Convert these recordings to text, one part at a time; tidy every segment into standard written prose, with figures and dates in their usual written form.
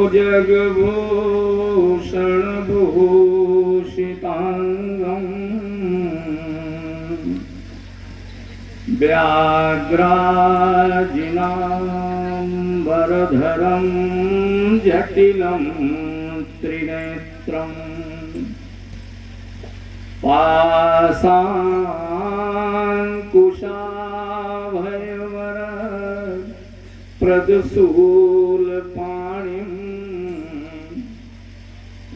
भुजगभूषण भूषितांगम् व्याघ्राजिनाम्बरधरं जटिलं त्रिनेत्रम् पाशाङ्कुशाभयवर प्रदशूलपाणिं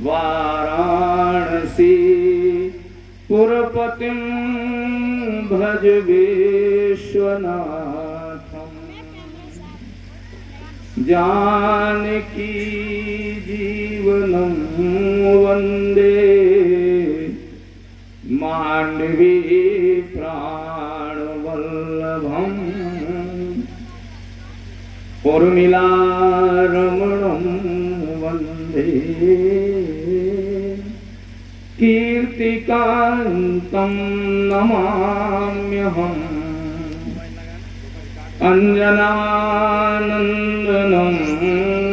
वाराणसी पुरपतिं भज विश्वनाथं जानकी जीवनं वन्दे मांडवी प्राणवल्लभम् उर्मिला रमणं वन्दे कीर्तिकान्तं नमाम्यहम् अंजनानंदनं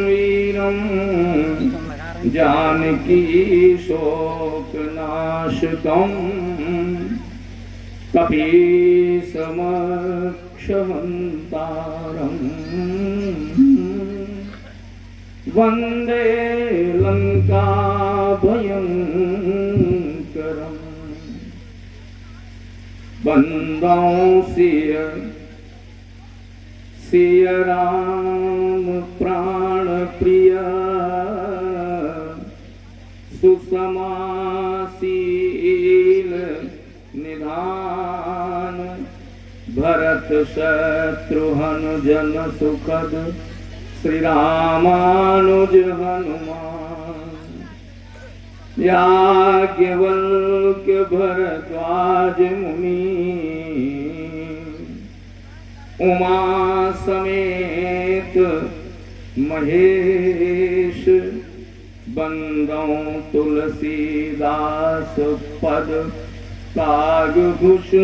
वीरं जानकी शोकनाशकं कपीशमक्षहन्तारम् वन्दे लंकाभयंकरम् बंदों सिय राम प्राण प्रिय सुसमासील निधान भरत शत्रुघ्न जन सुखद श्री रामानुज हनुमान याज्ञवल्क्य भरद्वाज मुनि उमा समेत महेश बंदों तुलसीदास पद कागभुषुंडी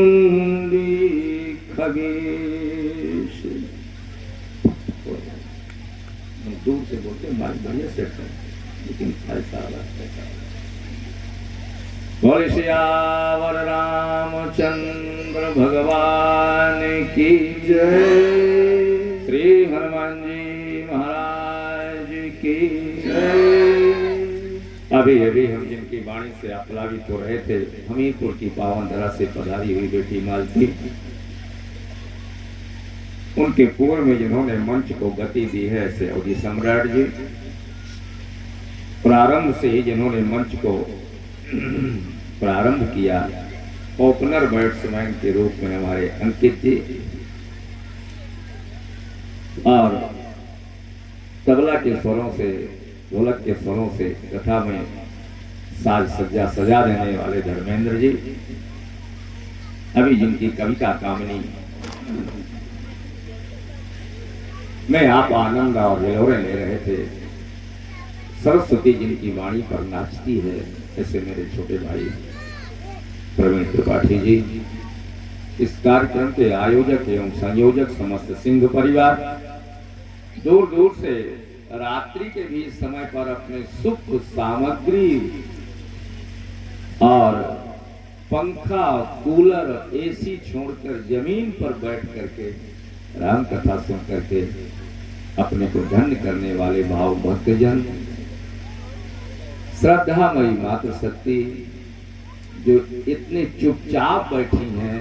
खगेश। दूर से बोलते माइक बढ़िया सेट है लेकिन ऐसा बोले सियावर रामचंद्र भगवान की जय। श्री हनुमान जी महाराज की जय। अभी अभी हम जिनकी वाणी से आप्लावित हो रहे थे, हमीरपुर की पावन धरा से पधारी हुई बेटी मालती, उनके पूर्व में जिन्होंने मंच को गति दी है ऐसे अवधि सम्राट जी, प्रारंभ से ही जिन्होंने मंच को प्रारंभ किया ओपनर बैट्समैन के रूप में हमारे अंकित जी, और तबला के स्वरों से ढोलक के स्वरों से कथा में साज सज्जा सजा देने वाले धर्मेंद्र जी, अभी जिनकी कविता कामनी में आप आनंद और हिलोरे ले रहे थे, सरस्वती जिनकी वाणी पर नाचती है, ऐसे मेरे छोटे भाई प्रवीण त्रिपाठी जी, इस कार्यक्रम के आयोजक एवं संयोजक समस्त सिंह परिवार, दूर दूर से रात्रि के भी समय पर अपने सुख सामग्री और पंखा कूलर एसी छोड़कर जमीन पर बैठ करके राम कथा सुन करके अपने को धन्य करने वाले भाव भक्तजन, श्रद्धामयी मातृ शक्ति जो इतने चुपचाप बैठी हैं,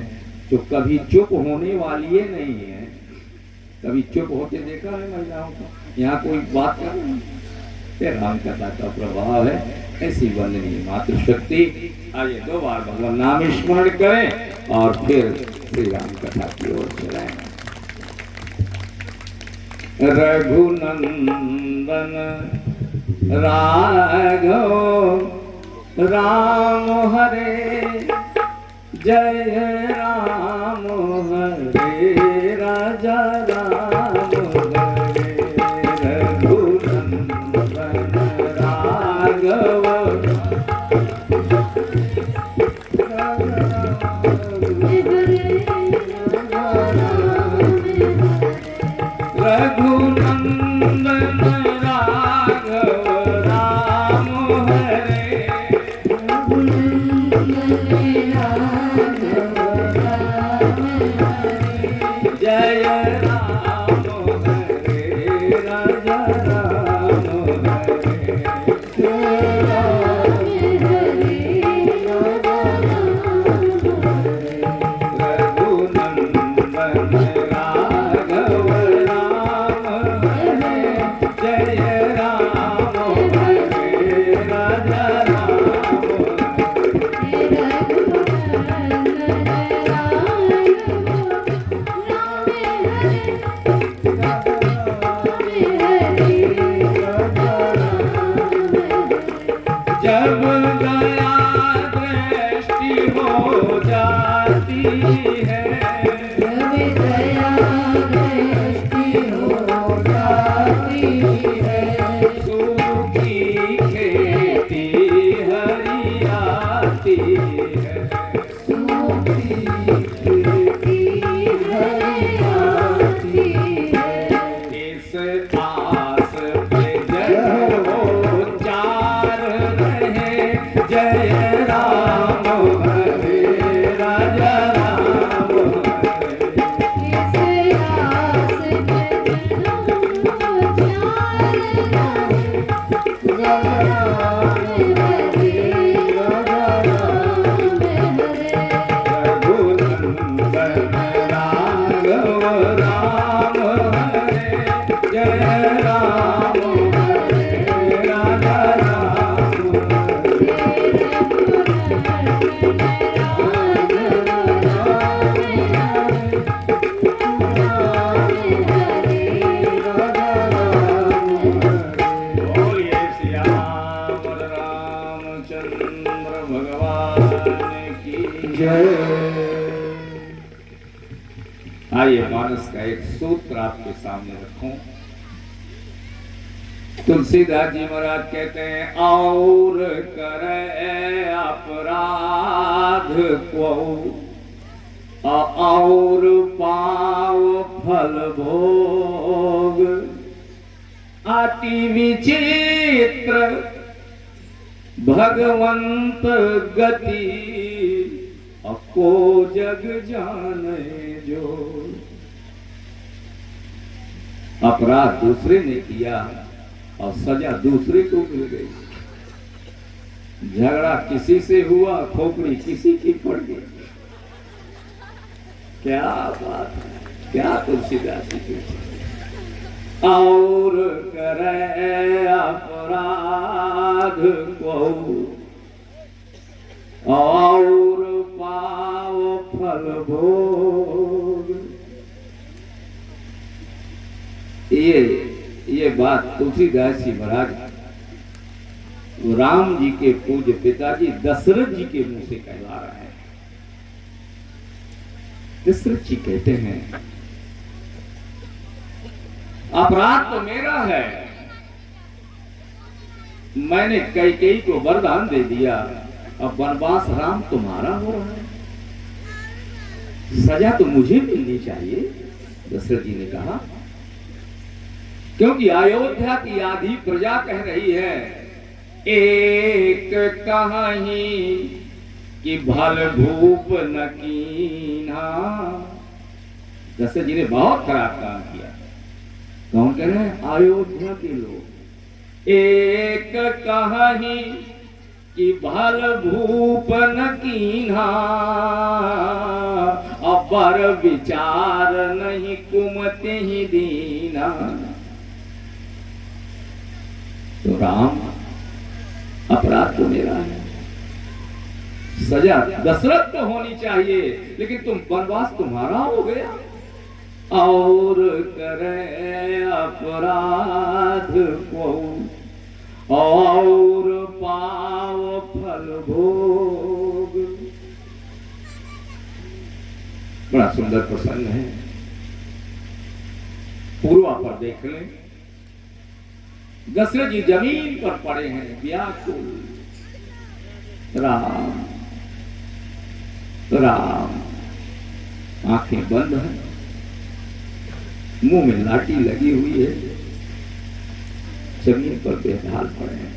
जो कभी चुप होने वाली है नहीं है, कभी चुप होते देखा है महिलाओं को, यहाँ कोई बात कर राम कथा का प्रभाव है। ऐसी वंदनीय मातृशक्ति, आइए दो बार भगवान नाम स्मरण करें और फिर श्री राम कथा की ओर चलाएं। रघुनंदन राघव राम हरे, जय राम हरे राजा राम हरे। रघुनंदन राघव रघुनंदन राघव है, जब दया दृष्टि हो जाती है, सूखी खेती हरियाती है, सूखी खेती हरियाती है, इस आस पे जय हो चार रहे, जय राम हरे राजा राम हरे। इस आस पे जन्म चार रहे, जय राम हरे राजा राम हरे। रघुनंदन राघव राम हरे, जय राम हरे राजा राम हरे। बोलिए श्री राम रामचंद्र भगवान की जय। आइए मानस का एक सूत्र आपके सामने रखूं। तुलसीदास जी महाराज कहते हैं, और करे अपराध को और पाव फल भोग, अति विचित्र भगवंत गति, को जग जाने जो। अपराध दूसरे ने किया और सजा दूसरे को मिल गई। झगड़ा किसी से हुआ, खोपड़ी किसी की पड़ गई। क्या बात है, क्या तुलसीदास जी की। और करे अपराध को और पाव फल भोग। ये बात तुलसीदास जी महाराज राम जी के पूज्य पिताजी दशरथ जी के मुंह से कहला रहे हैं। दशरथ जी कहते हैं, अपराध तो मेरा है, मैंने कैकेयी को वरदान दे दिया, अब वनवास राम तुम्हारा हो रहा है, सजा तो मुझे मिलनी चाहिए। दशरथ जी ने कहा, क्योंकि अयोध्या की आधी प्रजा कह रही है, एक कहीं कि भल भूप न कीन्हा। दशरथ जी ने बहुत खराब काम किया। कौन कह रहे हैं? अयोध्या के लोग। एक कहीं कि भल भूप न कीन्हा, अबर विचार नहीं कुमते ही दीना। तो राम, अपराध तो मेरा है, सजा दशरथ को होनी चाहिए, लेकिन तुम वनवास तुम्हारा हो गया। और करे अपराध को और पाव फल भोग। बड़ा सुंदर प्रसंग है। पूर्वा पर देख लें, दशरथ जी जमीन पर पड़े हैं व्याकुल। राम राम, आंखें बंद हैं, मुंह में लाठी लगी हुई है, जमीन पर बेहाल पड़े हैं।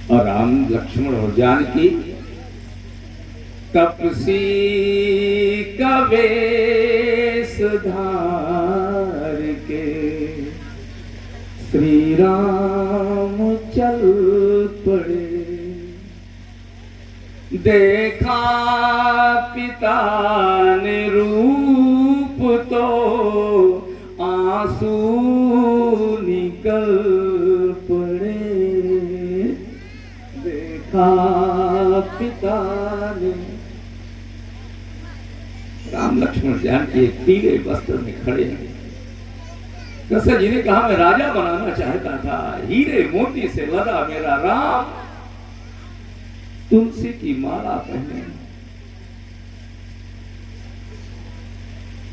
और राम लक्ष्मण और जानकी तपसी का वेश धार के श्री राम चल पड़े। देखा पिता ने रूप तो आंसू निकल पड़े। देखा पिता ने। राम लक्ष्मण जानकी एक पीले वस्त्र में खड़े हैं। दशरथ जी ने कहा, मैं राजा बनाना चाहता था, हीरे मोती से लदा मेरा राम तुलसी की माला पहने।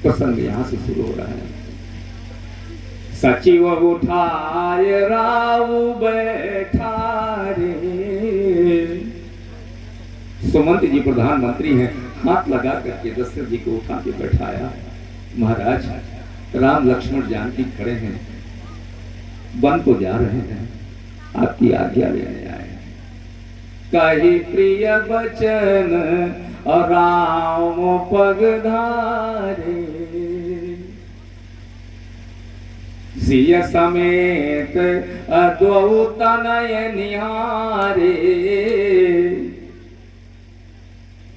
प्रसंग यहां से शुरू हो रहा है। सचिव उठाए राव बैठा रे। सुमंत जी प्रधानमंत्री हैं, हाथ लगा करके दशरथ जी को उठा के बैठाया। महाराज, राम लक्ष्मण जानकी खड़े हैं, वन को जा रहे हैं, आपकी आज्ञा लेने आए हैं। कही प्रिय बचन राम पगधारे। सिय समेत द्वौ तनय निहारे।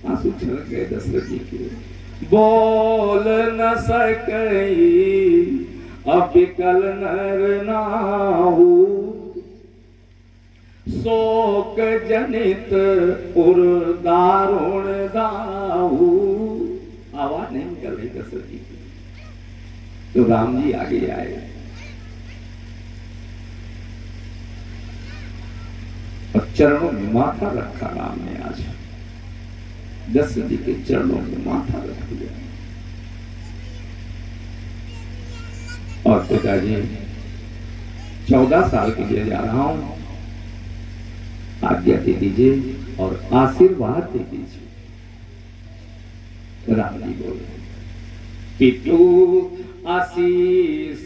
आंसू छलक गए दशरथ जी के। बोल न सकई अबिकल नर नाहु। शोक जनित उर दारुण दाहु। आवाज नहीं निकल रही दशरथ जी की। तो राम जी आगे आए और चरणों में माथा रखा। राम ने आज दशरथ जी के चरणों में माथा रख दिया। और पिताजी, 14 साल के लिए जा रहा हूं, आज्ञा दे दीजिए और आशीर्वाद दे दीजिए। राम जी बोले, पितु आशीष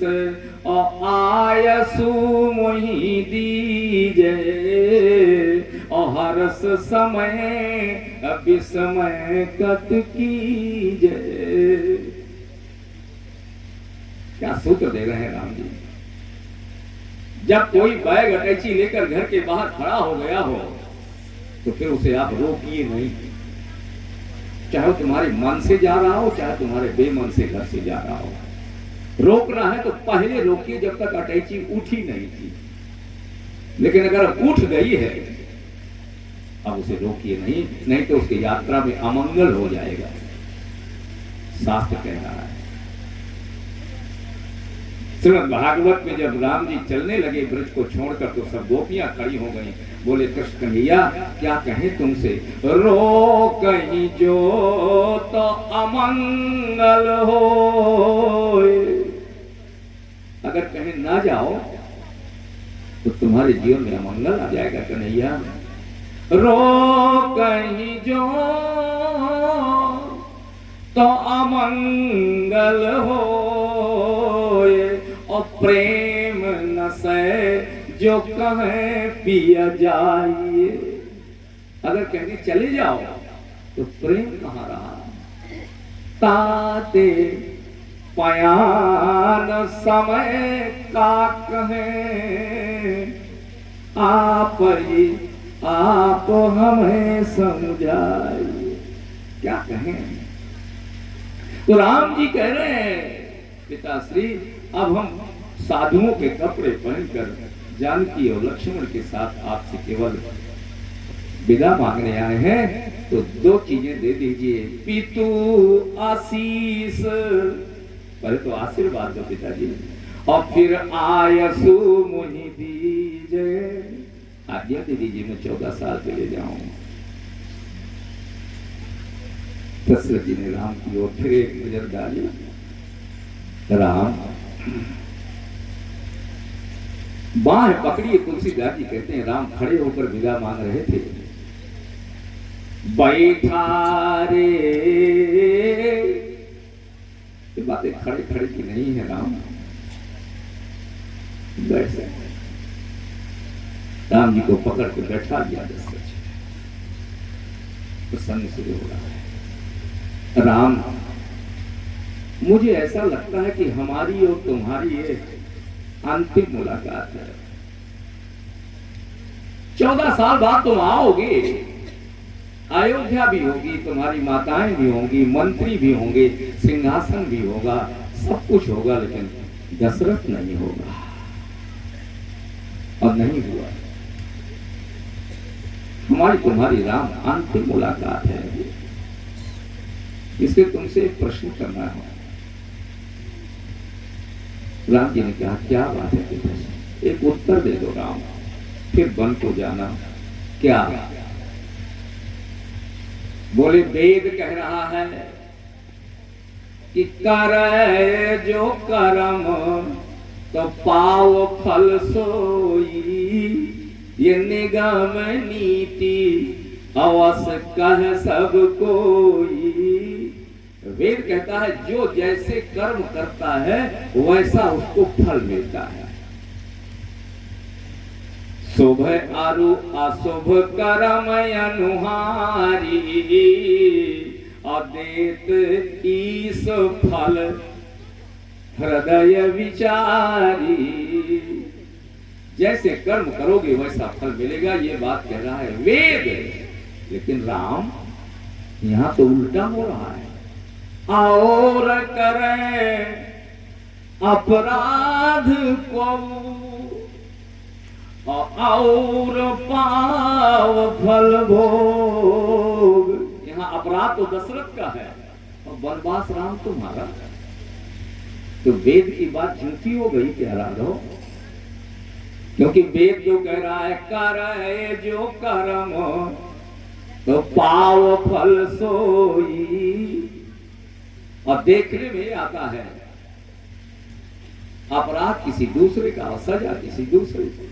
और आयसु मोहि दीजे। और हर्ष समय विस्मय कत कीजे। क्या सूत्र दे रहे हैं राम जी। जब कोई बैग अटैची लेकर घर के बाहर खड़ा हो गया हो तो फिर उसे आप रोकिए नहीं। चाहे तुम्हारे मन से जा रहा हो, चाहे तुम्हारे बेमन से घर से जा रहा हो। रोकना है तो पहले रोकिए जब तक अटैची उठी नहीं थी। लेकिन अगर उठ गई है अब उसे रोकिए नहीं, नहीं तो उसकी यात्रा में अमंगल हो जाएगा। शास्त्र कह रहा है। श्रीमद् भागवत में जब राम जी चलने लगे ब्रज को छोड़कर तो सब गोपियां खड़ी हो गईं। बोले, कृष्ण कन्हैया क्या कहें तुमसे। रो कहीं जो तो अमंगल हो। अगर कहीं ना जाओ तो तुम्हारे जीवन में अमंगल आ जाएगा कन्हैया। रो कहीं जो तो अमंगल हो। और प्रेम न से जो कहे पिया जाइए। अगर कहेंगे चले जाओ तो प्रेम कहाँ रहा। ताते पयान समय का कहे। आप ही आप हमें समझाइए। क्या कहें। तो राम जी कह रहे हैं, पिताश्री अब हम साधुओं के कपड़े पहनकर जानकी और लक्ष्मण के साथ आपसे केवल विदा मांगने आए हैं। तो 2 चीजें दे दीजिए। पितु आशीष, पहले तो आशीर्वाद दो पिताजी, और फिर आयसु मुनि दीजिए। आज्ञा दे दीजिए मैं 14 साल के लिए जाऊं। दशरथ जी ने राम की ओर फिर एक नजर डाली। राम बाह पकड़ी। तुलसीदास जी कहते हैं राम खड़े होकर विदा मांग रहे थे। बैठा रे। ये बातें खड़े खड़े की नहीं है। राम बैठ सकते। राम जी को पकड़ के बैठा दिया दशरथ जी। प्रसंग शुरू हो रहा है। राम, मुझे ऐसा लगता है कि हमारी और तुम्हारी ये अंतिम मुलाकात है। 14 साल बाद तुम आओगे, अयोध्या भी होगी, तुम्हारी माताएं भी होंगी, मंत्री भी होंगे, सिंहासन भी होगा, सब कुछ होगा, लेकिन दशरथ नहीं होगा। और नहीं हुआ। हमारी तुम्हारी राम अंतिम मुलाकात है। इसलिए तुमसे एक प्रश्न करना है। राम जी ने कहा, क्या बात है पिताजी, एक उत्तर दे दो राम, फिर वन को जाना। क्या? बोले वेद कह रहा है कि करे जो कर्म तो पाओ फल सोई, ये निगम नीति अवश्य कह सब कोई। वेद कहता है जो जैसे कर्म करता है वैसा उसको फल मिलता है। शुभ आरु अशुभ कर्म अनुहारी, अदेत ईस फल हृदय विचारी। जैसे कर्म करोगे वैसा फल मिलेगा, ये बात कह रहा है वेद। लेकिन राम यहां तो उल्टा हो रहा है। और करें अपराध को और पाव फल भोग। यहाँ अपराध तो दशरथ का है और वनवास राम तुम्हारा। तो वेद की बात झूठी हो गई क्या राघव? क्योंकि वेद जो कह रहा है करे जो कर्म तो पाव फल सोई, और देखने में आता है अपराध किसी दूसरे का, सजा किसी दूसरे की।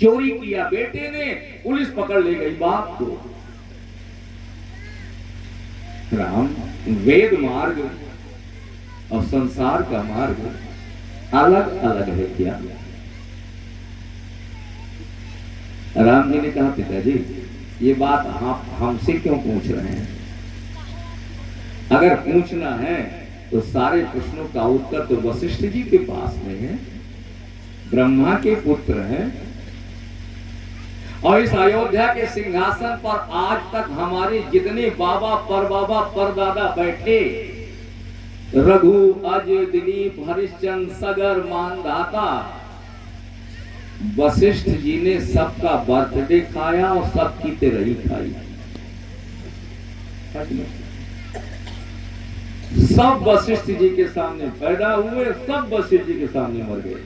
चोरी किया बेटे ने, पुलिस पकड़ ले गई बाप को। राम वेद मार्ग और संसार का मार्ग अलग अलग है क्या? राम जी ने कहा पिताजी ये बात हमसे क्यों पूछ रहे हैं? अगर पूछना है तो सारे प्रश्नों का उत्तर तो वशिष्ठ जी के पास में है, ब्रह्मा के पुत्र हैं। और इस अयोध्या के सिंहासन पर आज तक हमारे जितने बाबा परबाबा परदादा बैठे, रघु अज दिलीप हरिश्चंद्र सगर मानधाता, वशिष्ठ जी ने सबका बर्थडे खाया और सबकी तेरही खाई। सब वशिष्ठ जी के सामने पैदा हुए, सब वशिष्ठ जी के सामने मर गए।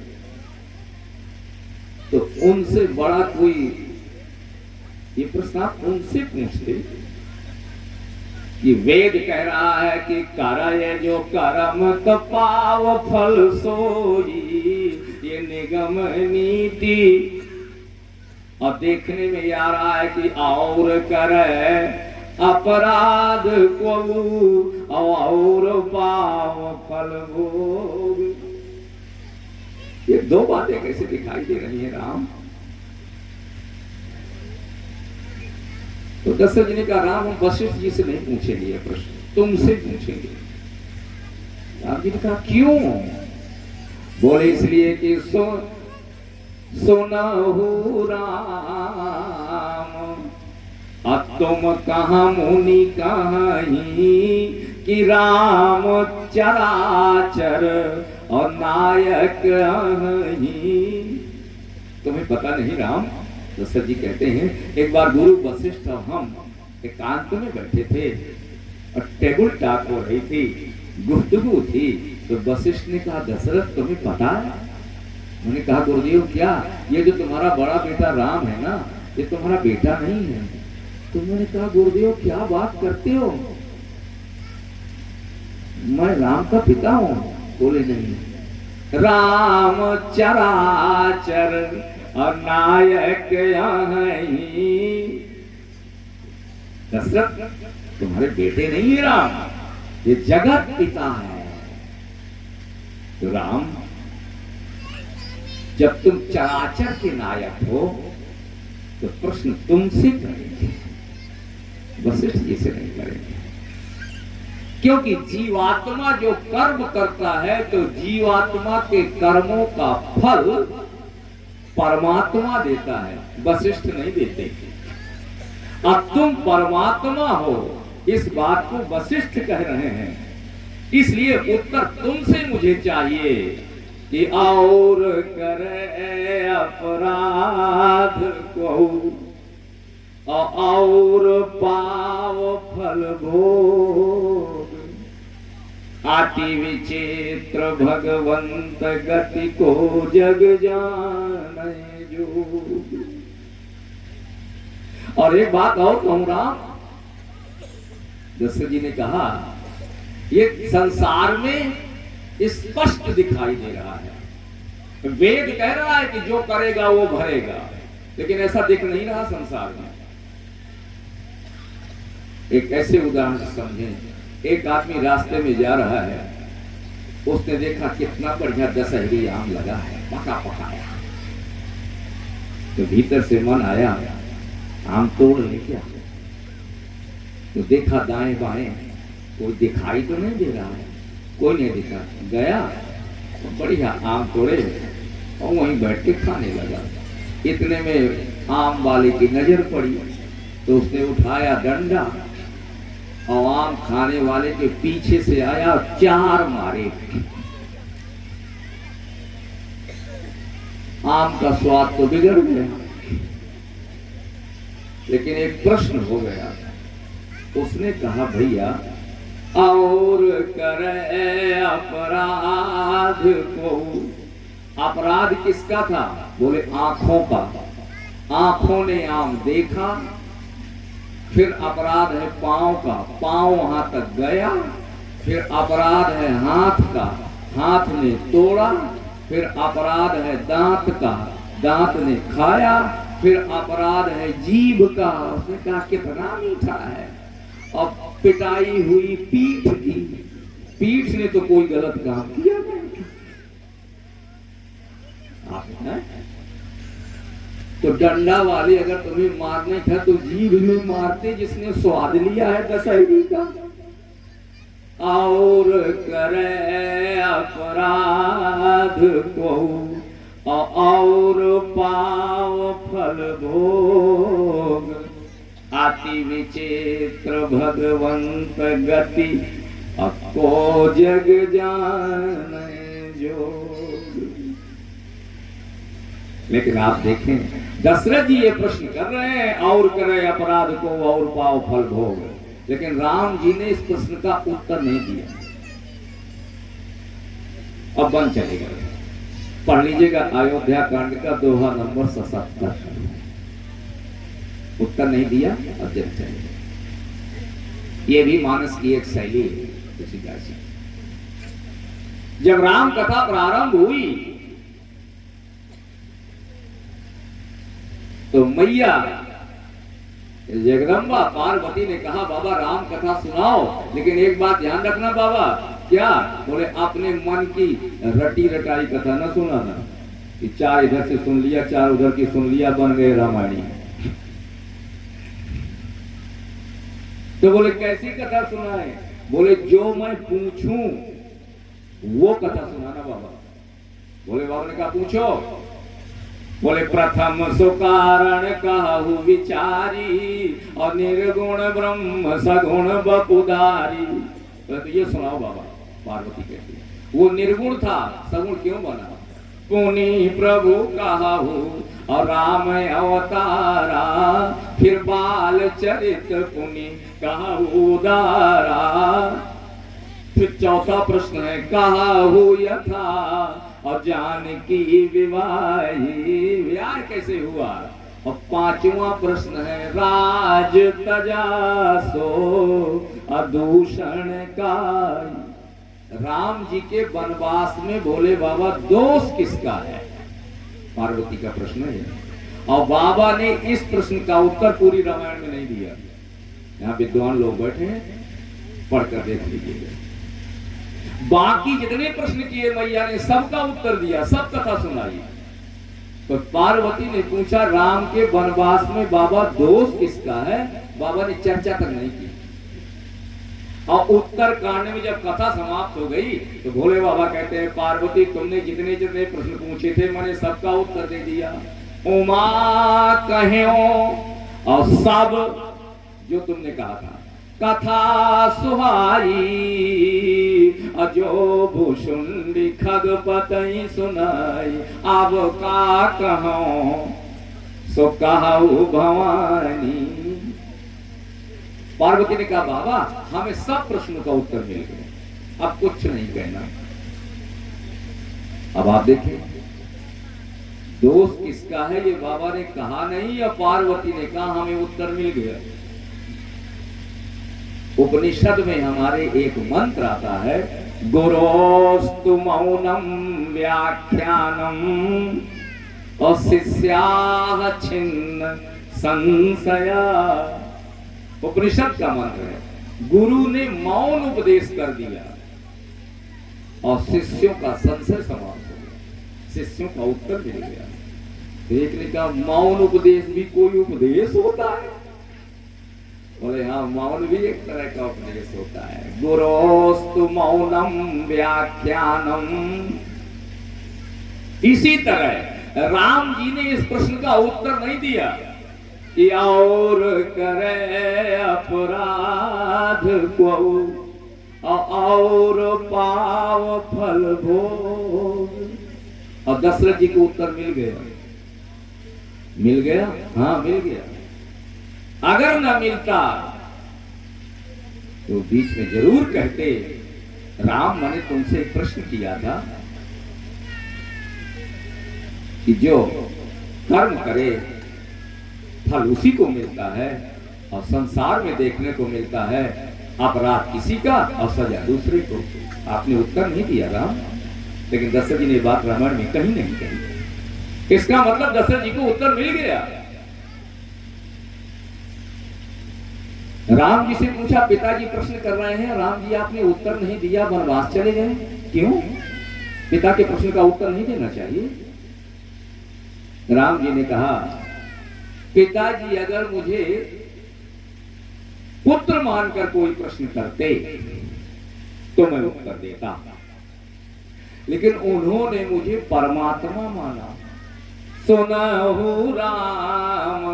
तो उनसे बड़ा कोई ये प्रश्न आप उनसे पूछते कि वेद कह रहा है कि करे जो कर्म तो पाव फल सोई, ये निगम नीति। और देखने में आ रहा है कि और करे अपराध को और पाव फल भोग। ये दो बातें कैसे दिखाई दे रही है राम? तो दशरथ जी ने कहा राम हम वशिष्ठ जी से नहीं पूछेंगे ये प्रश्न, तुमसे पूछेंगे। राम जी ने कहा क्यों? बोले इसलिए कि सुनहु राम तुम कहा मुनि कहीं कि राम चराचर और नायक अहीं। तुम्हें पता नहीं राम? दशरथ जी कहते हैं एक बार गुरु वशिष्ठ और हम एकांत में बैठे थे और टेबल टॉक हो रही थी, गुफ्तगू थी। तो वशिष्ठ ने कहा दशरथ तुम्हें पता है? मैंने कहा गुरुदेव क्या? ये जो तुम्हारा बड़ा बेटा राम है ना, ये तुम्हारा बेटा नहीं है। तो मैंने कहा गुरुदेव क्या बात करते हो, मैं राम का पिता हूं। बोले नहीं, राम चराचर और नायक दशरथ तुम्हारे बेटे नहीं है राम, ये जगत पिता है। तो राम जब तुम चराचर के नायक हो तो प्रश्न तुमसे करेंगे, वशिष्ठ जी से नहीं करेंगे। क्योंकि जीवात्मा जो कर्म करता है तो जीवात्मा के कर्मों का फल परमात्मा देता है, वशिष्ठ नहीं देते। अब तुम परमात्मा हो इस बात को वशिष्ठ कह रहे हैं, इसलिए उत्तर तुमसे मुझे चाहिए कि और करे अपराध को और पाव फल भोग। आति विचित्र भगवंत गति को जग जाने जो। और एक बात और कहूं राम, दशरथ जी ने कहा ये संसार में स्पष्ट दिखाई दे रहा है, वेद कह रहा है कि जो करेगा वो भरेगा, लेकिन ऐसा दिख नहीं रहा संसार में। एक ऐसे उदाहरण से समझें, एक आदमी रास्ते में जा रहा है, उसने देखा कितना बढ़िया दशहरी आम लगा है, पका पकाया, तो भीतर से मन आया आम तोड़ ले क्या। तो देखा दाएं बाएं, कोई दिखाई तो नहीं दे रहा है, कोई नहीं दिखा। गया तो बढ़िया आम तोड़े और वहीं बैठ के खाने लगा। इतने में आम वाले की नजर पड़ी, तो उसने उठाया डंडा और आम खाने वाले के पीछे से आया, 4 मारे। आम का स्वाद तो बिगड़ गया, लेकिन एक प्रश्न हो गया। उसने कहा भैया और करे अपराध को। अपराध किसका था? बोले आंखों का। आंखों ने आम देखा। फिर अपराध है पांव का, पांव वहां तक गया। फिर अपराध है हाथ का, हाथ ने तोड़ा। फिर अपराध है दांत का, दांत ने खाया। फिर अपराध है जीभ का, उसने कहा कितना मीठा है। अब पिटाई हुई पीठ की, पीठ ने तो कोई गलत काम किया नहीं। आपने तो डंडा वाले अगर तुम्हें मारने था तो जीभ में मारते, जिसने स्वाद लिया है दशहरी का। और करे अपराध को और पाव फल भोग। अति विचित्र भगवंत गति अको जग जाने जोग। लेकिन आप देखें दशरथ जी ये प्रश्न कर रहे हैं, और करे अपराध को और पाव फल भोग, लेकिन राम जी ने इस प्रश्न का उत्तर नहीं दिया। अब बन चलेगा, पढ़ लीजिएगा अयोध्या कांड का दोहा नंबर 77। उत्तर नहीं दिया, अब जब चलेगा। ये भी मानस की एक शैली है किसी का। जब राम कथा प्रारंभ हुई तो मैया जगदम्बा पार्वती ने कहा बाबा राम कथा सुनाओ, लेकिन एक बात ध्यान रखना बाबा। क्या? बोले अपने मन की रटी रटाई कथा न सुनाना, कि 4 इधर से सुन लिया, 4 उधर की सुन लिया, बन गए रामायणी। तो बोले कैसी कथा सुनाए? बोले जो मैं पूछूं वो कथा सुनाना बाबा। बोले बाबा ने कहा पूछो। बोले प्रथम सो कारण कहु विचारी, और निर्गुण ब्रह्म सगुण बपुधारी। तो ये सुनाओ बाबा। पार्वती कहती है वो निर्गुण था, सगुण क्यों बना? पुनि प्रभु कहु और राम अवतारा, फिर बाल चरित पुनि कहु उदारा। फिर चौथा प्रश्न है कहु यथा और जानकी विवाही, विवाह कैसे हुआ? और 5वां प्रश्न है राज तजा सो अदूषण का। राम जी के वनवास में भोले बाबा दोष किसका है? पार्वती का प्रश्न है। और बाबा ने इस प्रश्न का उत्तर पूरी रामायण में नहीं दिया। यहाँ विद्वान लोग बैठे हैं, पढ़कर देख लीजिएगा। बाकी जितने प्रश्न किए मैया ने सबका उत्तर दिया, सब कथा सुनाई। तो पार्वती ने पूछा राम के वनवास में बाबा दोष किसका है? बाबा ने चर्चा तक नहीं की। और उत्तर कांड में जब कथा समाप्त हो गई तो भोले बाबा कहते हैं पार्वती तुमने जितने जितने प्रश्न पूछे थे मैंने सबका उत्तर दे दिया। उमा कहो और सब जो तुमने कहा था। कथा सुहाई अजो भूषुंडी खगपतई सुनाई, अब का कहो सो कहू भवानी। पार्वती ने कहा बाबा हमें सब प्रश्नों का उत्तर मिल गया, अब कुछ नहीं कहना। अब आप देखिए दोष किसका है ये बाबा ने कहा नहीं, या पार्वती ने कहा हमें उत्तर मिल गया। उपनिषद में हमारे एक मंत्र आता है, गुरोस्तु मौनम व्याख्यानम और शिष्याः छिन्न संशया। उपनिषद का मंत्र है, गुरु ने मौन उपदेश कर दिया और शिष्यों का संशय समाप्त हो गया, शिष्यों का उत्तर मिल गया। देखने का मौन उपदेश भी कोई उपदेश होता है? बोले हाँ, मौन भी एक तरह का उपदेश होता है। गुरोस्तु मौनम व्याख्यानम। इसी तरह राम जी ने इस प्रश्न का उत्तर नहीं दिया कि और करे अपराध को और पाव फल भोग। और दशरथ जी को उत्तर मिल गया। मिल गया? हाँ मिल गया। अगर न मिलता तो बीच में जरूर कहते, राम मैंने तुमसे एक प्रश्न किया था कि जो कर्म करे फल उसी को मिलता है और संसार में देखने को मिलता है अपराध किसी का और सजा दूसरे को। आपने उत्तर नहीं दिया राम। लेकिन दशरथ जी ने बात रामायण में कहीं नहीं कही। इसका मतलब दशरथ जी को उत्तर मिल गया। राम जी से पूछा, पिताजी प्रश्न कर रहे हैं, राम जी आपने उत्तर नहीं दिया, वनवास चले गए, क्यों? पिता के प्रश्न का उत्तर नहीं देना चाहिए। राम जी ने कहा, पिताजी अगर मुझे पुत्र मानकर कोई प्रश्न करते तो मैं उत्तर देता, लेकिन उन्होंने मुझे परमात्मा माना। सुनहु राम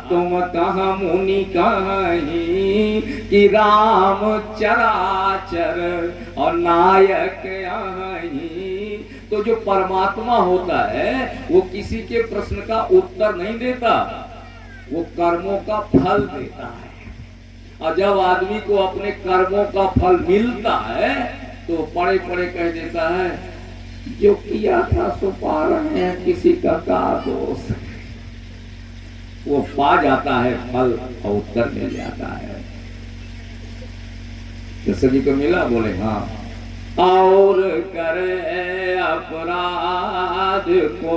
तुम कहाँ मुनि कहीं कि राम चराचर और नायक आई। तो जो परमात्मा होता है वो किसी के प्रश्न का उत्तर नहीं देता, वो कर्मों का फल देता है। और जब आदमी को अपने कर्मों का फल मिलता है तो पड़े पड़े कह देता है, जो किया था सो पा रहे हैं, किसी का दोष। वो पा जाता है फल और उत्तर मिल जाता है। दशरथ जी को मिला? बोले हाँ। और करे अपराध को।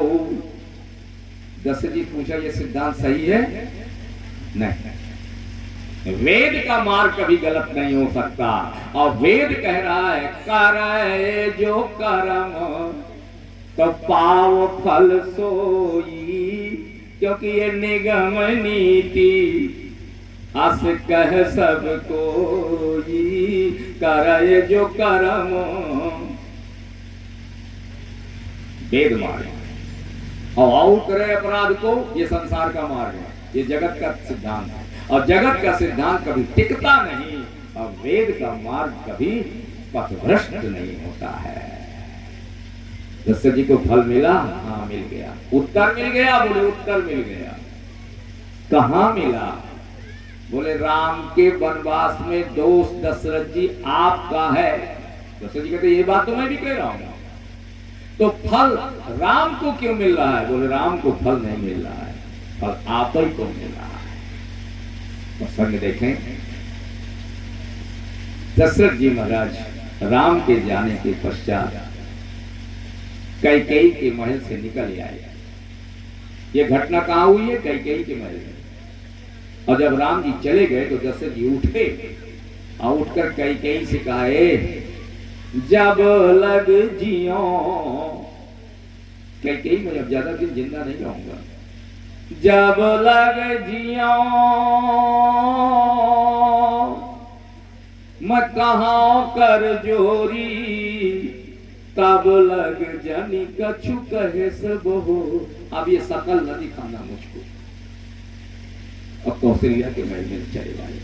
दशरथ जी पूछा, ये सिद्धांत सही है? नहीं। वेद का मार्ग कभी गलत नहीं हो सकता। और वेद कह रहा है, करे जो कर्म तो पाव फल सोई। क्योंकि ये निगम नीति अस कह सब कोई, करे जो कर्म। वेद मार्ग और करे अपराध को, ये संसार का मार्ग है, ये जगत का सिद्धांत है। और जगत का सिद्धांत कभी टिकता नहीं और वेद का मार्ग कभी पथभ्रष्ट नहीं होता है। दशरथ जी को फल मिला? हाँ मिल गया। उत्तर मिल गया? बोले उत्तर मिल गया। कहाँ मिला? बोले राम के वनवास में दोष दशरथ जी आपका है। दशरथ जी कहते, ये बात तो मैं भी कह रहा हूं। तो फल राम को क्यों मिल रहा है? बोले राम को फल नहीं मिल रहा है, फल आप ही को मिल रहा है। प्रसंग देखें, दशरथ जी महाराज राम के जाने के पश्चात कैकेयी के महल से निकल आए। ये घटना कहां हुई है? कैकेयी के महल में। और जब राम जी चले गए तो दशरथ जी उठे और उठकर कैकेयी से कहे, जब लग जियो। कैकेयी मैं अब ज्यादा दिन जिंदा नहीं रहूंगा। जब लग जियो मैं कहाँ कर जोरी, तब लग जनी कछु कहे सब हो। अब ये सकल न दिखाना मुझको। अब कौशल्या के महल में चले आए।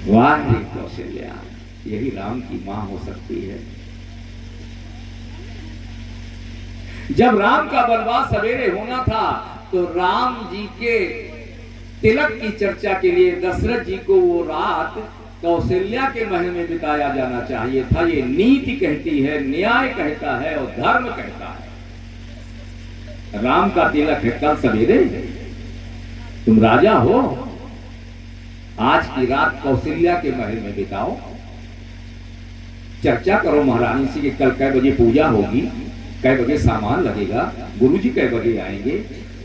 वाह कौशल्या, यही राम की मां हो सकती है। जब राम का वनवास सवेरे होना था तो राम जी के तिलक की चर्चा के लिए दशरथ जी को वो रात कौशल्या के महल में बिताया जाना चाहिए था। ये नीति कहती है, न्याय कहता है और धर्म कहता है। राम का तिलक है कल सवेरे, तुम राजा हो, आज की रात कौशल्या के महल में बिताओ, चर्चा करो महारानी से कि कल कै बजे पूजा होगी, कै बजे सामान लगेगा, गुरुजी कै बजे आएंगे।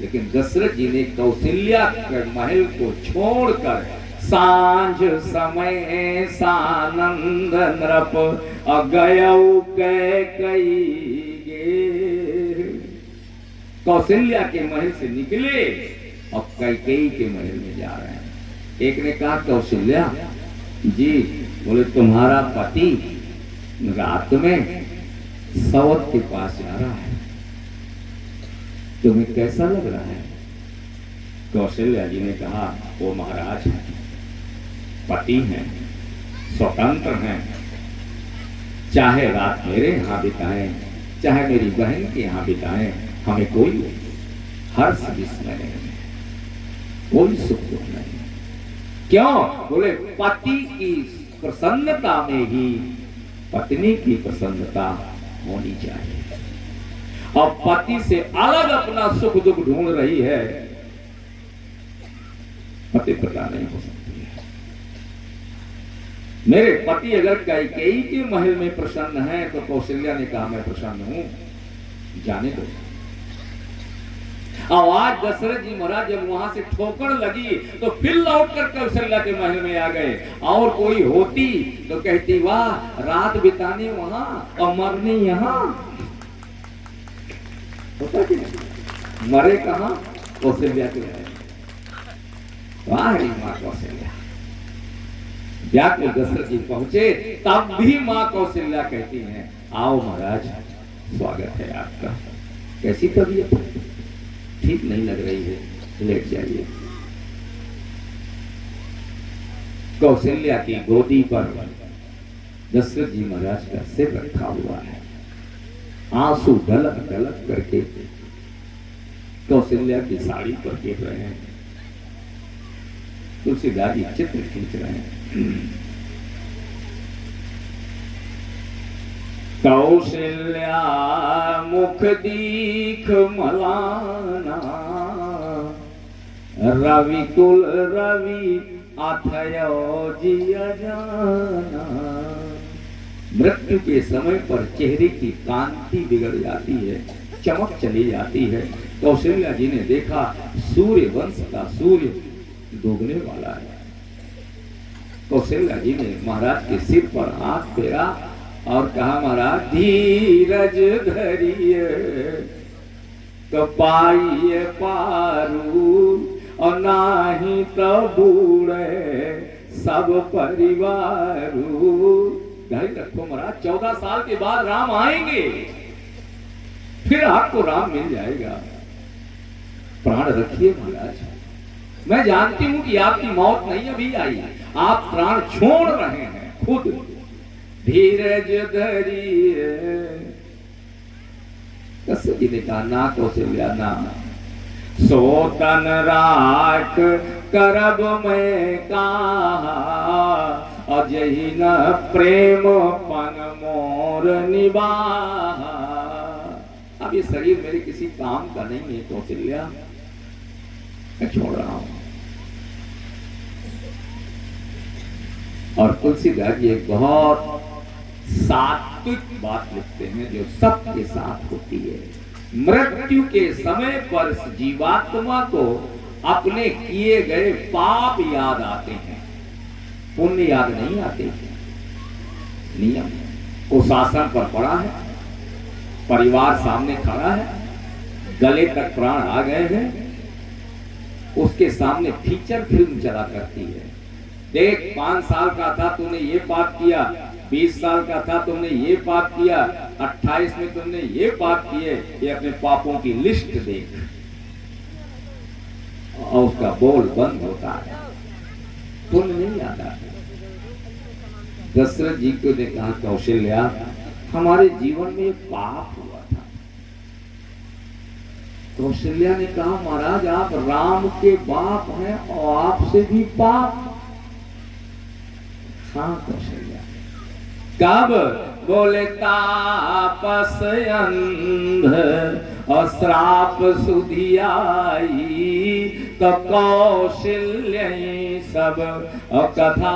लेकिन दशरथ जी ने कौशल्या के महल को छोड़कर सांझ समय सानंद नृप अगयऊ कैकई गे। कौशल्या के महल से निकले और कैकेयी के महल में जा रहे हैं। एक ने कहा कौशल्या जी, बोले तुम्हारा पति रात में सवत के पास जा रहा है, तुम्हें कैसा लग रहा है? कौशल्या जी ने कहा वो महाराज हैं, पति हैं, स्वतंत्र हैं, चाहे रात मेरे यहाँ बिताएं, चाहे मेरी बहन के यहाँ बिताएं, हमें कोई हर्ष विस्मय नहीं है, कोई सुख दुख नहीं। क्यों? बोले पति की प्रसन्नता में ही पत्नी की प्रसन्नता होनी चाहिए। और पति से अलग अपना सुख दुख ढूंढ रही है, पति पता नहीं हो सकती है। मेरे पति अगर कैकेयी के महल में प्रसन्न है तो कौशल्या ने कहा मैं प्रसन्न हूं, जाने दो। आज दशरथ जी महाराज जब वहां से ठोकर लगी तो फिर लौटकर कौशल्या के महल में आ गए। और कोई होती तो कहती वाह, रात बिताने वहां और मरने यहां। होता कि नहीं? मरे कहां? कौशल्या के महल। वाह रे मां कौशल्या। व्याकुल दशरथ जी पहुंचे तब भी मां कौशल्या कहती हैं आओ महाराज, स्वागत है आपका। कैसी तबीयत है? ठीक नहीं लग रही है, लेट जाइए। कौशल्या की गोदी पर दशरथ जी महाराज का सिर रखा हुआ है, आंसू ढलक ढलक करके कौशल्या की साड़ी पर गिर रहे हैं। तुलसीदास जी चित्र खींच रहे हैं। कौशल्या मुख दीख मलाना, रवि कुल रवि अथयो जिया जाना। मृत्यु के समय पर चेहरे की कांति बिगड़ जाती है, चमक चली जाती है। कौशल्या जी ने देखा सूर्य वंश का सूर्य डूबने वाला है। कौशल्या जी ने महाराज के सिर पर हाथ फेरा और कहा महाराज धीरज धरिए तो पाइए पारू, और नाही तो बूढ़े सब परिवारू। धैर्य रखो महाराज, 14 साल के बाद राम आएंगे, फिर आपको राम मिल जाएगा। प्राण रखिए महाराज, मैं जानती हूं कि आपकी मौत नहीं अभी आई, आप प्राण छोड़ रहे हैं खुद। धीरज धरिए। दशरथ जी ने कहा ना कौशल्या ना, सोतन राख करब मैं कहा, अजहि न प्रेम पन मोर निबाहा। अब ये शरीर मेरे किसी काम का नहीं है कौशल्या, मैं छोड़ रहा हूं। और तुलसीदास जी एक बहुत सात्विक बात लिखते हैं जो सबके साथ होती है। मृत्यु के समय पर जीवात्मा को अपने किए गए पाप याद आते हैं, पुण्य याद नहीं आते। नियम को शासन पर पड़ा है, परिवार सामने खड़ा है, गले तक प्राण आ गए हैं, उसके सामने फीचर फिल्म चला करती है। देख 5 साल का था तूने ये पाप किया, 20 साल का था तुमने ये पाप किया, 28 में तुमने ये पाप किए, ये अपने पापों की लिस्ट देख। और उसका बोल बंद होता है, पुण्य नहीं आता। दशरथ जी को ने कहा कौशल्या हमारे जीवन में पाप हुआ था। कौशल्या ने कहा महाराज आप राम के बाप हैं और आपसे भी पाप। हाँ कौशल्या। कब? बोले तापस अंध और श्राप सुधियाई, तो कौशल्य सब कथा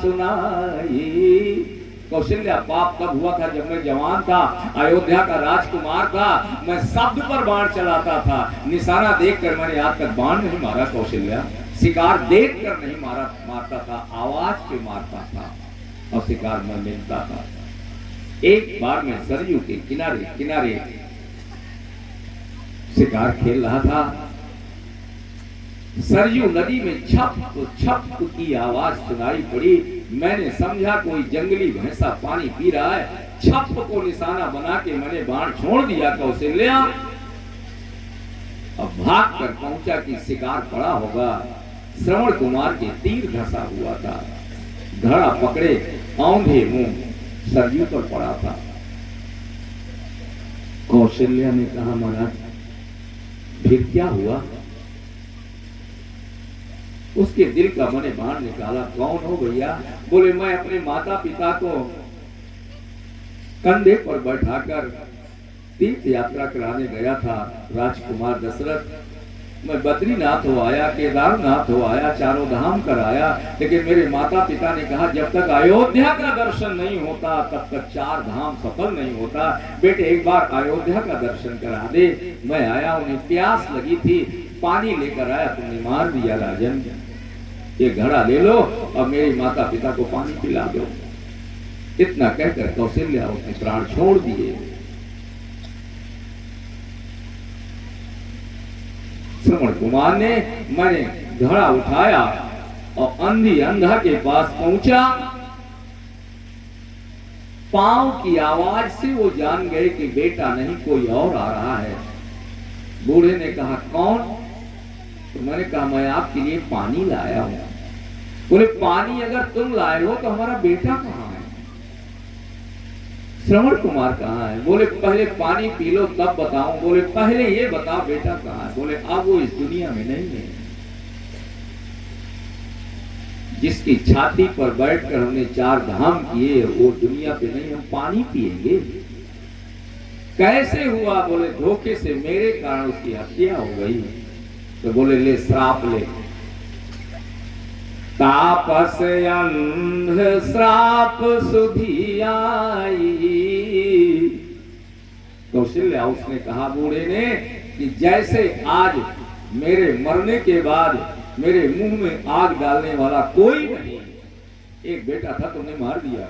सुनाई। कौशल्या पाप कब हुआ था? जब मैं जवान था, अयोध्या का राजकुमार था, मैं शब्द पर बाण चलाता था, निशाना देखकर मैंने आज तक बाण नहीं मारा। कौशल्या शिकार देखकर नहीं मारता था, आवाज पे मारता था और शिकार में मिलता था। एक बार मैं सरयू के किनारे किनारे शिकार खेल रहा था। सरयू नदी में छप छप की आवाज सुनाई पड़ी। मैंने समझा कोई जंगली भैंसा पानी पी रहा है। छप को निशाना बना के मैंने बाण छोड़ दिया। कौशल्या अब भाग कर पहुंचा कि शिकार पड़ा होगा। श्रवण कुमार के तीर धंसा हुआ था। घड़ा पकड़े औंधे मुंह सरयू पर पड़ा था। कौशल्या ने कहा, महाराज फिर क्या हुआ? उसके दिल का मैंने बाण निकाला। कौन हो भैया? बोले मैं अपने माता पिता को कंधे पर बैठाकर तीर्थ यात्रा कराने गया था। राजकुमार दशरथ, मैं बद्रीनाथ हो आया, केदारनाथ हो आया, चारों धाम कर आया, लेकिन मेरे माता पिता ने कहा जब तक अयोध्या का दर्शन नहीं होता तब तक 4 धाम सफल नहीं होता। बेटे एक बार अयोध्या का दर्शन करा दे। मैं आया, उन्हें प्यास लगी थी, पानी लेकर आया, तुमने मार दिया राजन। ये घड़ा ले लो और मेरे माता पिता को पानी पिला दो। इतना कहकर कौशल्या उसने प्राण छोड़ दिए। श्रवण कुमार ने मैंने घड़ा उठाया और अंधी अंधा के पास पहुंचा। पांव की आवाज से वो जान गए कि बेटा नहीं कोई और आ रहा है। बूढ़े ने कहा कौन? तो मैंने कहा मैं आपके लिए पानी लाया हूं। बोले पानी अगर तुम लाए हो तो हमारा बेटा कहां है? श्रवण कुमार कहां है? बोले पहले पानी पी लो तब बताऊं। बोले पहले ये बताओ बेटा कहां है? बोले अब वो इस दुनिया में नहीं है। जिसकी छाती पर बैठकर हमने 4 धाम किए वो दुनिया पे नहीं, हम पानी पिएंगे। कैसे हुआ? बोले धोखे से मेरे कारण उसकी हत्या हो गई। तो बोले ले श्राप ले। तापस अंध श्राप सुधी आई। कौशल्या उसने कहा बूढ़े ने कि जैसे आज मेरे मरने के बाद मेरे मुंह में आग डालने वाला कोई नहीं, एक बेटा था तुमने मार दिया,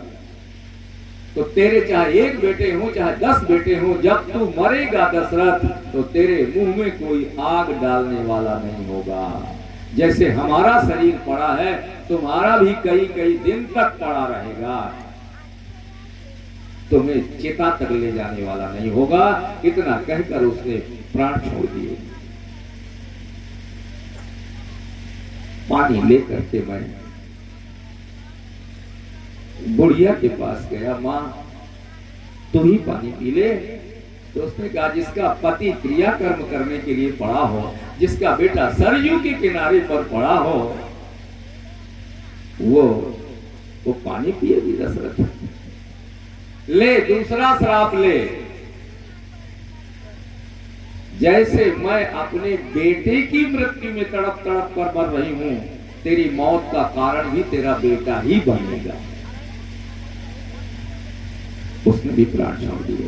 तो तेरे चाहे 1 बेटे हो चाहे 10 बेटे हो, जब तू मरेगा दशरथ तो तेरे मुंह में कोई आग डालने वाला नहीं होगा। जैसे हमारा शरीर पड़ा है तुम्हारा भी कई कई दिन तक पड़ा रहेगा, तुम्हें चिता तक ले जाने वाला नहीं होगा। इतना कहकर उसने प्राण छोड़ दिए। पानी लेकर के मैं बुढ़िया के पास गया। मां तू ही पानी पी ले। तो उसने कहा जिसका पति क्रिया कर्म करने के लिए पड़ा हो, जिसका बेटा सरयू के किनारे पर पड़ा हो, वो पानी पिएगी दशरथ। ले दूसरा श्राप ले। जैसे मैं अपने बेटे की मृत्यु में तड़प तड़प कर मर रही हूं, तेरी मौत का कारण भी तेरा बेटा ही बनेगा। उसने भी प्राण छोड़ दिए।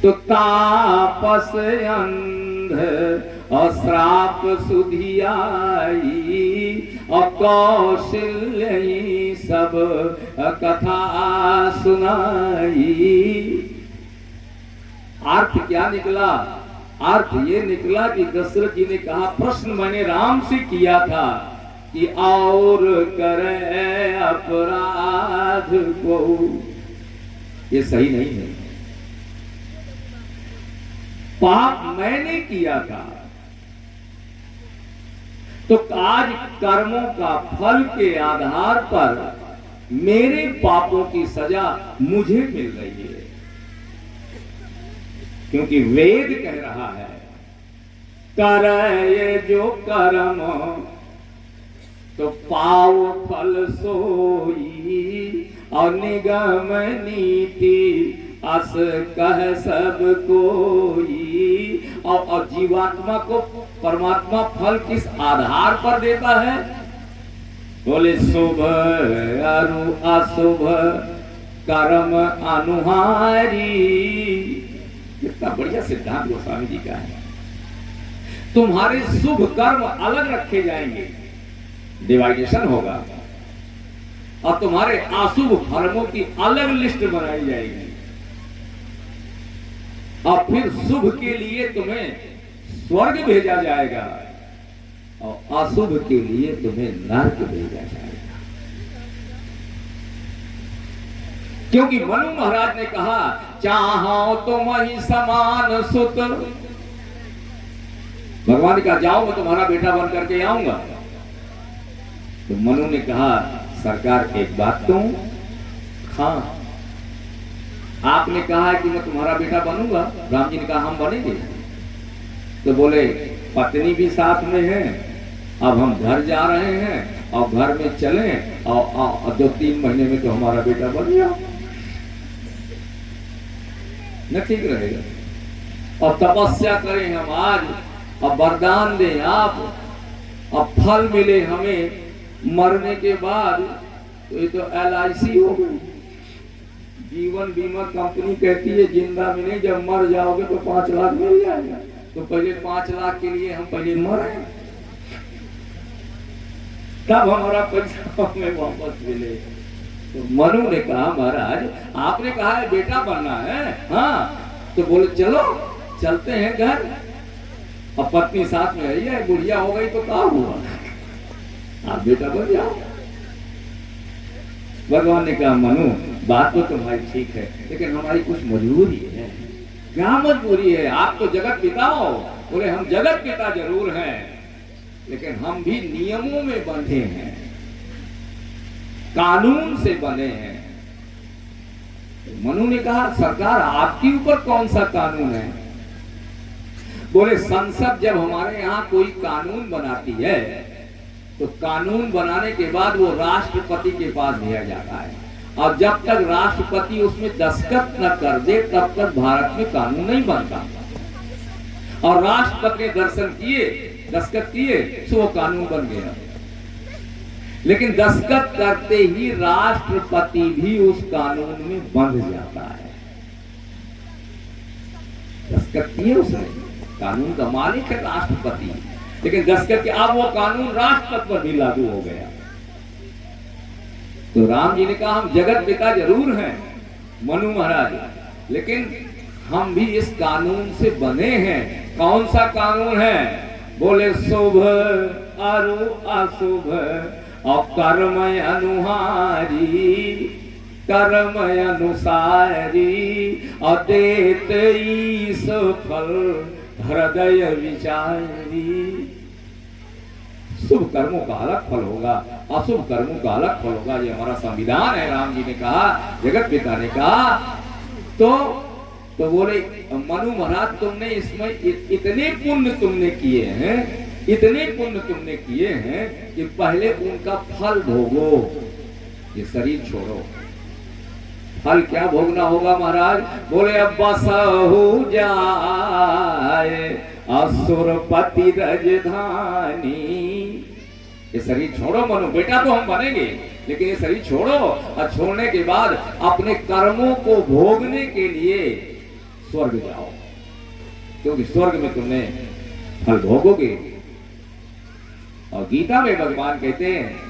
तो तापस अंध और श्राप सुधी आई और कौशल्य सब कथा सुनाई। अर्थ क्या निकला? अर्थ ये निकला कि दशरथ जी ने कहा प्रश्न मैंने राम से किया था कि और करे अपराध को, ये सही नहीं है। पाप मैंने किया था तो आज कर्मों का फल के आधार पर मेरे पापों की सजा मुझे मिल रही है, क्योंकि वेद कह रहा है करे जो कर्म तो पाओ फल सोई, और निगम नीति अस कह सब कोई। और जीवात्मा को परमात्मा फल किस आधार पर देता है? बोले शुभ अरु अशुभ कर्म अनुहारी। कितना बढ़िया सिद्धांत गोस्वामी जी का है। तुम्हारे शुभ कर्म अलग रखे जाएंगे, डिवाइडेशन होगा, और तुम्हारे अशुभ कर्मों की अलग लिस्ट बनाई जाएगी, और फिर शुभ के लिए तुम्हें स्वर्ग भेजा जाएगा और अशुभ के लिए तुम्हें नरक भेजा जाएगा। क्योंकि मनु महाराज ने कहा, चाहो तुम ही समान सुत। भगवान ने कहा, जाओ मैं तुम्हारा बेटा बन करके आऊंगा। तो मनु ने कहा, सरकार एक बात कहूं? हाँ, आपने कहा है कि मैं तुम्हारा बेटा बनूंगा। राम जी ने कहा, हम बनेंगे। तो बोले, पत्नी भी साथ में है, अब हम घर जा रहे हैं और घर में चलें और 2-3 महीने में तो हमारा बेटा बन गया, न ठीक रहेगा। और तपस्या करें हम आज, और वरदान दें आप, और फल मिले हमें मरने के बाद, तो ये तो LIC हो गई, जीवन बीमा कंपनी कहती है जिंदा में नहीं, जब मर जाओगे तो 5 लाख मिल जाएगा। तो पहले 5 लाख के लिए हम पहले मरे, तब हमारा पैसा हमें वापस मिले। तो मनु ने कहा, महाराज आपने कहा है बेटा बनना है, हाँ, तो बोले चलो चलते हैं घर। अब पत्नी साथ में रही है, बुढ़िया हो गई तो क्या हुआ, आप बेटा बन जाओ। भगवान ने कहा, मनु बात तो तुम्हारी ठीक है, लेकिन हमारी कुछ मजबूरी है। क्या मजबूरी है? आप तो जगत पिता हो। बोले, हम जगत पिता जरूर हैं, लेकिन हम भी नियमों में बंधे हैं, कानून से बने हैं। तो मनु ने कहा, सरकार आपके ऊपर कौन सा कानून है? बोले, संसद जब हमारे यहाँ कोई कानून बनाती है तो कानून बनाने के बाद वो राष्ट्रपति के पास भेजा जाता है, और जब तक राष्ट्रपति उसमें दस्तखत न कर दे तब तक भारत में कानून नहीं बनता। और राष्ट्रपति ने दर्शन किए, दस्तखत किए, तो वो कानून बन गया। लेकिन दस्तखत करते ही राष्ट्रपति भी उस कानून में बंध जाता है। दस्तखत किए उसने, कानून का मालिक है राष्ट्रपति, लेकिन दस्तखत के अब वो कानून राष्ट्रपति पर भी लागू हो गया। तो राम जी ने कहा, हम जगत पिता जरूर हैं मनु महाराज, लेकिन हम भी इस कानून से बने हैं। कौन सा कानून है? बोले, शुभ अरु अशुभ और कर्म अनुहारी, कर्म अनुसारी, और देत ईश फल हृदय विचारी। शुभ कर्मों का अलग फल होगा, अशुभ कर्मों का अलग फल होगा। ये हमारा संविधान है। राम जी ने कहा, जगत पिता ने कहा। तो बोले, मनु महाराज तुमने इसमें इतने पुण्य तुमने किए हैं, इतने पुण्य तुमने किए हैं कि पहले उनका फल भोगो, ये शरीर छोड़ो। फल क्या भोगना होगा महाराज? बोले, अब बसहु जाए असुरपति राजधानी। ये शरीर छोड़ो मनु, बेटा तो हम बनेंगे, लेकिन ये शरीर छोड़ो, और छोड़ने के बाद अपने कर्मों को भोगने के लिए स्वर्ग जाओ, क्योंकि स्वर्ग में तुमने फल भोगोगे। और गीता में भगवान कहते हैं,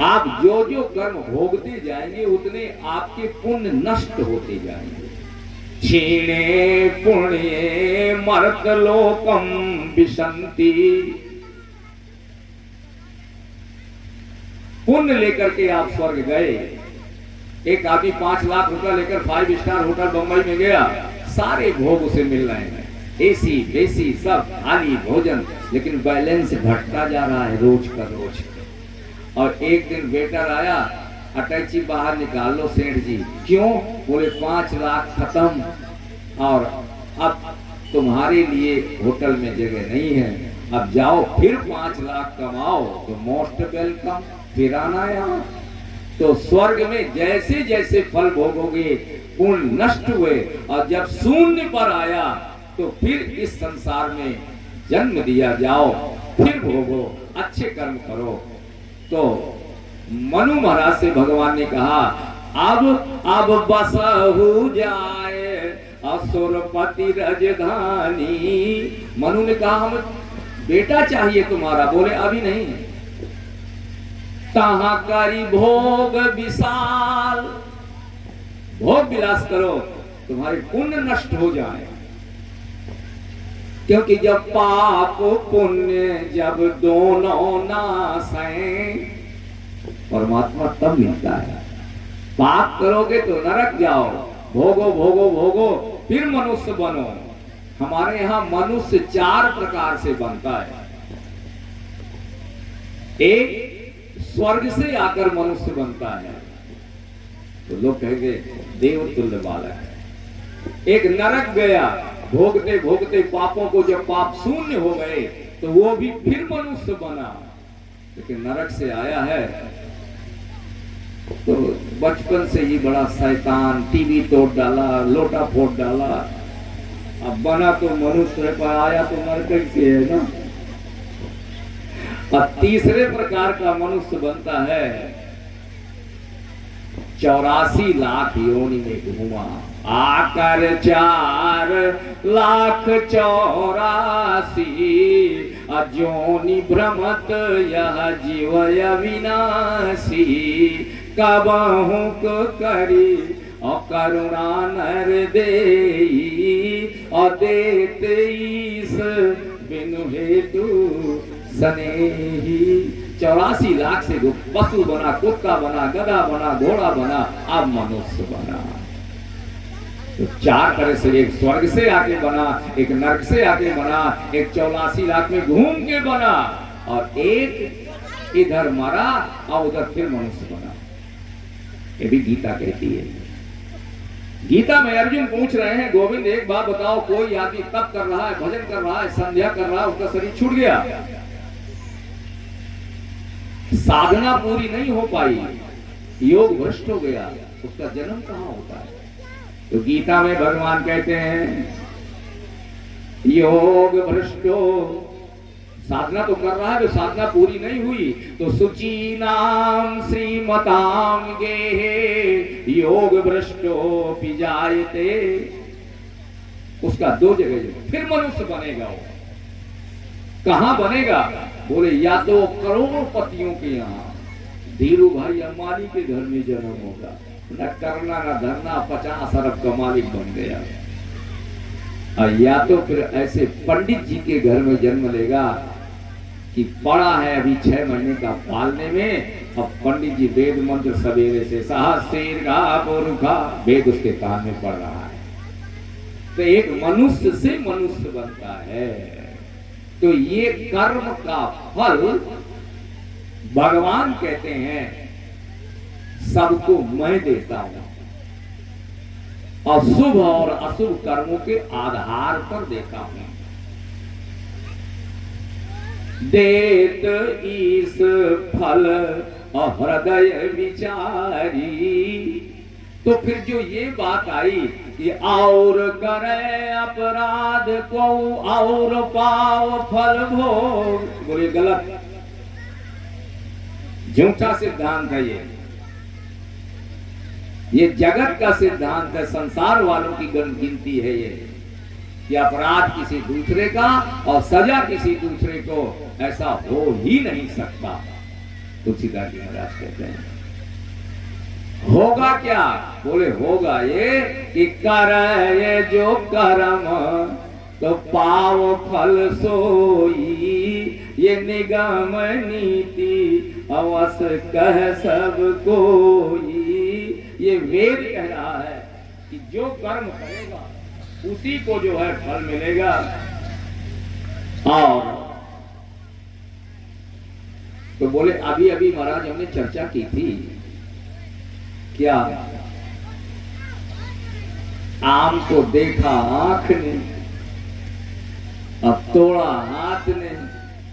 आप जो जो कर्म भोगते जाएंगे उतने आपके पुण्य नष्ट होते जाएंगे। क्षीणे पुण्ये मर्तलोकम विशन्ति। पुण्य लेकर के आप स्वर्ग गए। एक आदमी 5 लाख रुपया लेकर 5 स्टार होटल बंबई में गया, सारे भोग उसे मिल रहे हैं, एसी बेसी सब खाली भोजन, लेकिन बैलेंस घटता जा रहा है रोज का रोज। और एक दिन वेटर आया, अटैची बाहर निकाल लो सेठ जी। क्यों? बोले 5 लाख खत्म, और अब तुम्हारे लिए होटल में जगह नहीं है, अब जाओ फिर 5 लाख कमाओ, तो मोस्ट वेलकम, फिर आना यहाँ। तो स्वर्ग में जैसे जैसे फल भोगोगे पुण्य नष्ट हुए, और जब शून्य पर आया तो फिर इस संसार में जन्म दिया जाओ, फिर भोगो, अच्छे कर्म करो। तो मनु महाराज से भगवान ने कहा अब बसहु जाए असुरपति राजधानी। मनु ने कहा हम बेटा चाहिए तुम्हारा। बोले अभी नहीं, तहां करी भोग विशाल, भोग विलास करो, तुम्हारे पुण्य नष्ट हो जाए। क्योंकि जब पाप पुण्य जब दोनों नाश हैं, परमात्मा तब मिलता है। पाप करोगे तो नरक जाओ, भोगो भोगो भोगो, फिर मनुष्य बनो। हमारे यहां मनुष्य 4 प्रकार से बनता है। एक स्वर्ग से आकर मनुष्य बनता है, तो लोग कहेंगे देव तुल्य बालक। एक नरक गया, भोगते भोगते पापों को जब पाप शून्य हो गए तो वो भी फिर मनुष्य बना। लेकिन नरक से आया है तो बचपन से ही बड़ा शैतान, टीवी तोड़ डाला, लोटा फोड़ डाला, अब बना तो मनुष्य पर, आया तो नरक से है ना। और तीसरे प्रकार का मनुष्य बनता है 84 लाख योनि में घूमा, आकर 4 लाख 84 अजोनि भ्रमत यह जीव अविनाशी। कबहु को करी और करुणा नर देई, और देते ईस बिनु हेतु स्नेही। 84 लाख से वो पशु बना, कुत्ता बना, गधा बना, घोड़ा बना, अब मनुष्य बना। तो 4 तरह से, एक स्वर्ग से आके बना, एक नरक से आके बना, एक 84 लाख में घूम के बना, और एक इधर मरा और उधर फिर मनुष्य बना। ये भी गीता कहती है। गीता में अर्जुन पूछ रहे हैं, गोविंद एक बात बताओ, कोई आदमी तप कर रहा है, भजन कर रहा है, संध्या कर रहा है, उसका शरीर छूट गया, साधना पूरी नहीं हो पाई, योग भ्रष्ट हो गया, उसका जन्म कहां होता है? तो गीता में भगवान कहते हैं योग भ्रष्टो, साधना तो कर रहा है, तो साधना पूरी नहीं हुई तो शुचि नाम श्रीमताम गेहे योग भ्रष्टो पिजायते। उसका 2 जगह फिर मनुष्य बनेगा। वो कहां बनेगा? बोले या तो करोड़पतियों के यहाँ, धीरू भाई अंबानी के घर में जन्म होगा, न करना न धरना, 50 अरब का मालिक बन गया। और या तो फिर ऐसे पंडित जी के घर में जन्म लेगा कि पड़ा है अभी 6 महीने का पालने में, अब पंडित जी वेद मंत्र सवेरे से सहस्रीर्घा पुरुखा वेद उसके कान में पड़ रहा है। तो एक मनुष्य से मनुष्य बनता है। तो ये कर्म का फल भगवान कहते हैं सबको मैं देता हूं, और शुभ और अशुभ कर्मों के आधार पर देता हूं। देत ईस फल हृदय विचारी। तो फिर जो ये बात आई कि और करे अपराध को और पाव फल भोग, बोले गलत, झूठा सिद्धांत है ये जगत का सिद्धांत है, संसार वालों की गिनती है ये कि अपराध किसी दूसरे का और सजा किसी दूसरे को, ऐसा हो ही नहीं सकता। तुलसीदास जी महाराज कहते हैं होगा क्या? बोले होगा ये कि करे ये जो कर्म तो पाव फल सोई, ये निगम नीति अवश्य कह सब कोई। ये वेद कह रहा है कि जो कर्म करेगा उसी को जो है फल मिलेगा। और तो बोले अभी अभी महाराज हमने चर्चा की थी क्या, आम को देखा आंख ने, अब तोड़ा हाथ ने,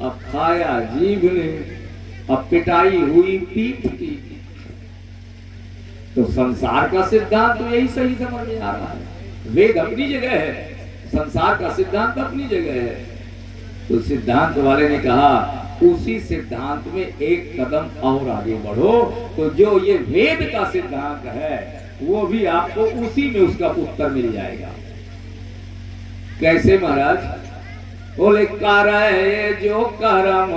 अब खाया जीभ ने, अब पिटाई हुई पीठ की, तो संसार का सिद्धांत तो यही सही समझ में आ रहा है। वेद अपनी जगह है, संसार का सिद्धांत अपनी जगह है। तो सिद्धांत वाले ने कहा उसी सिद्धांत में एक कदम और आगे बढ़ो, तो जो ये वेद का सिद्धांत है वो भी आपको उसी में उसका उत्तर मिल जाएगा। कैसे महाराज? बोले करे जो कर्म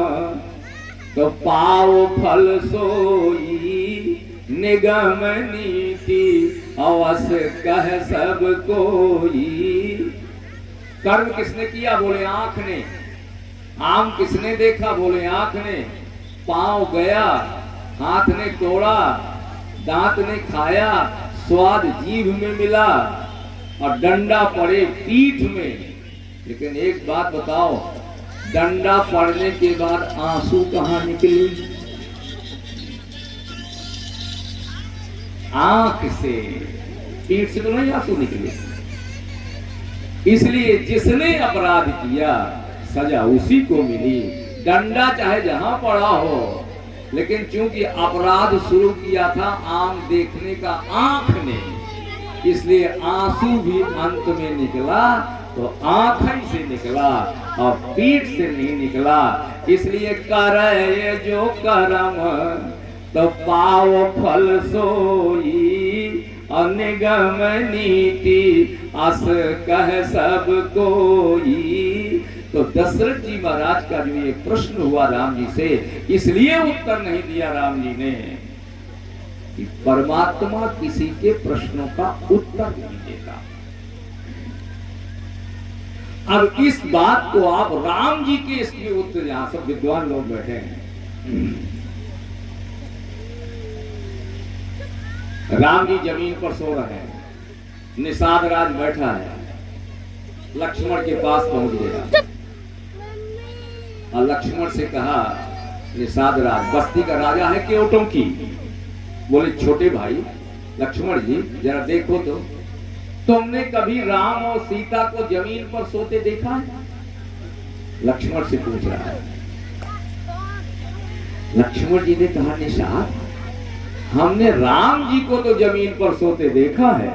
तो पाओ फल सोई, निगम नीति अवश्य कह सब कोई। कर्म किसने किया? बोले आंख ने। आम किसने देखा? बोले आंख ने। पांव गया, हाथ ने तोड़ा, दांत ने खाया, स्वाद जीभ में मिला और डंडा पड़े पीठ में। लेकिन एक बात बताओ, डंडा पड़ने के बाद आंसू कहां निकली? आंख से, पीठ से तो नहीं आंसू निकले। इसलिए जिसने अपराध किया सजा उसी को मिली। डंडा चाहे जहां पड़ा हो, लेकिन चूंकि अपराध शुरू किया था आम देखने का आंख ने, इसलिए आंसू भी अंत में निकला तो आंख ही से निकला और पीठ से नहीं निकला। इसलिए करे जो कर्म तो पाओ फल सोई, निगम नीति अस कह सब कोई। तो दशरथ जी महाराज का जो ये प्रश्न हुआ राम जी से, इसलिए उत्तर नहीं दिया राम जी ने कि परमात्मा किसी के प्रश्नों का उत्तर नहीं देता। अब इस बात को आप राम जी के इसलिए उत्तर, यहां सब विद्वान लोग बैठे हैं, राम जी जमीन पर सो रहे हैं, निषाद राज बैठा है, लक्ष्मण के पास पहुंच गया और लक्ष्मण से कहा, निषाद राज बस्ती का राजा है केवटों की। बोले छोटे भाई लक्ष्मण जी जरा देखो तो, तुमने कभी राम और सीता को जमीन पर सोते देखा है? लक्ष्मण से पूछ रहा है। लक्ष्मण जी ने कहा, निषाद हमने राम जी को तो जमीन पर सोते देखा है,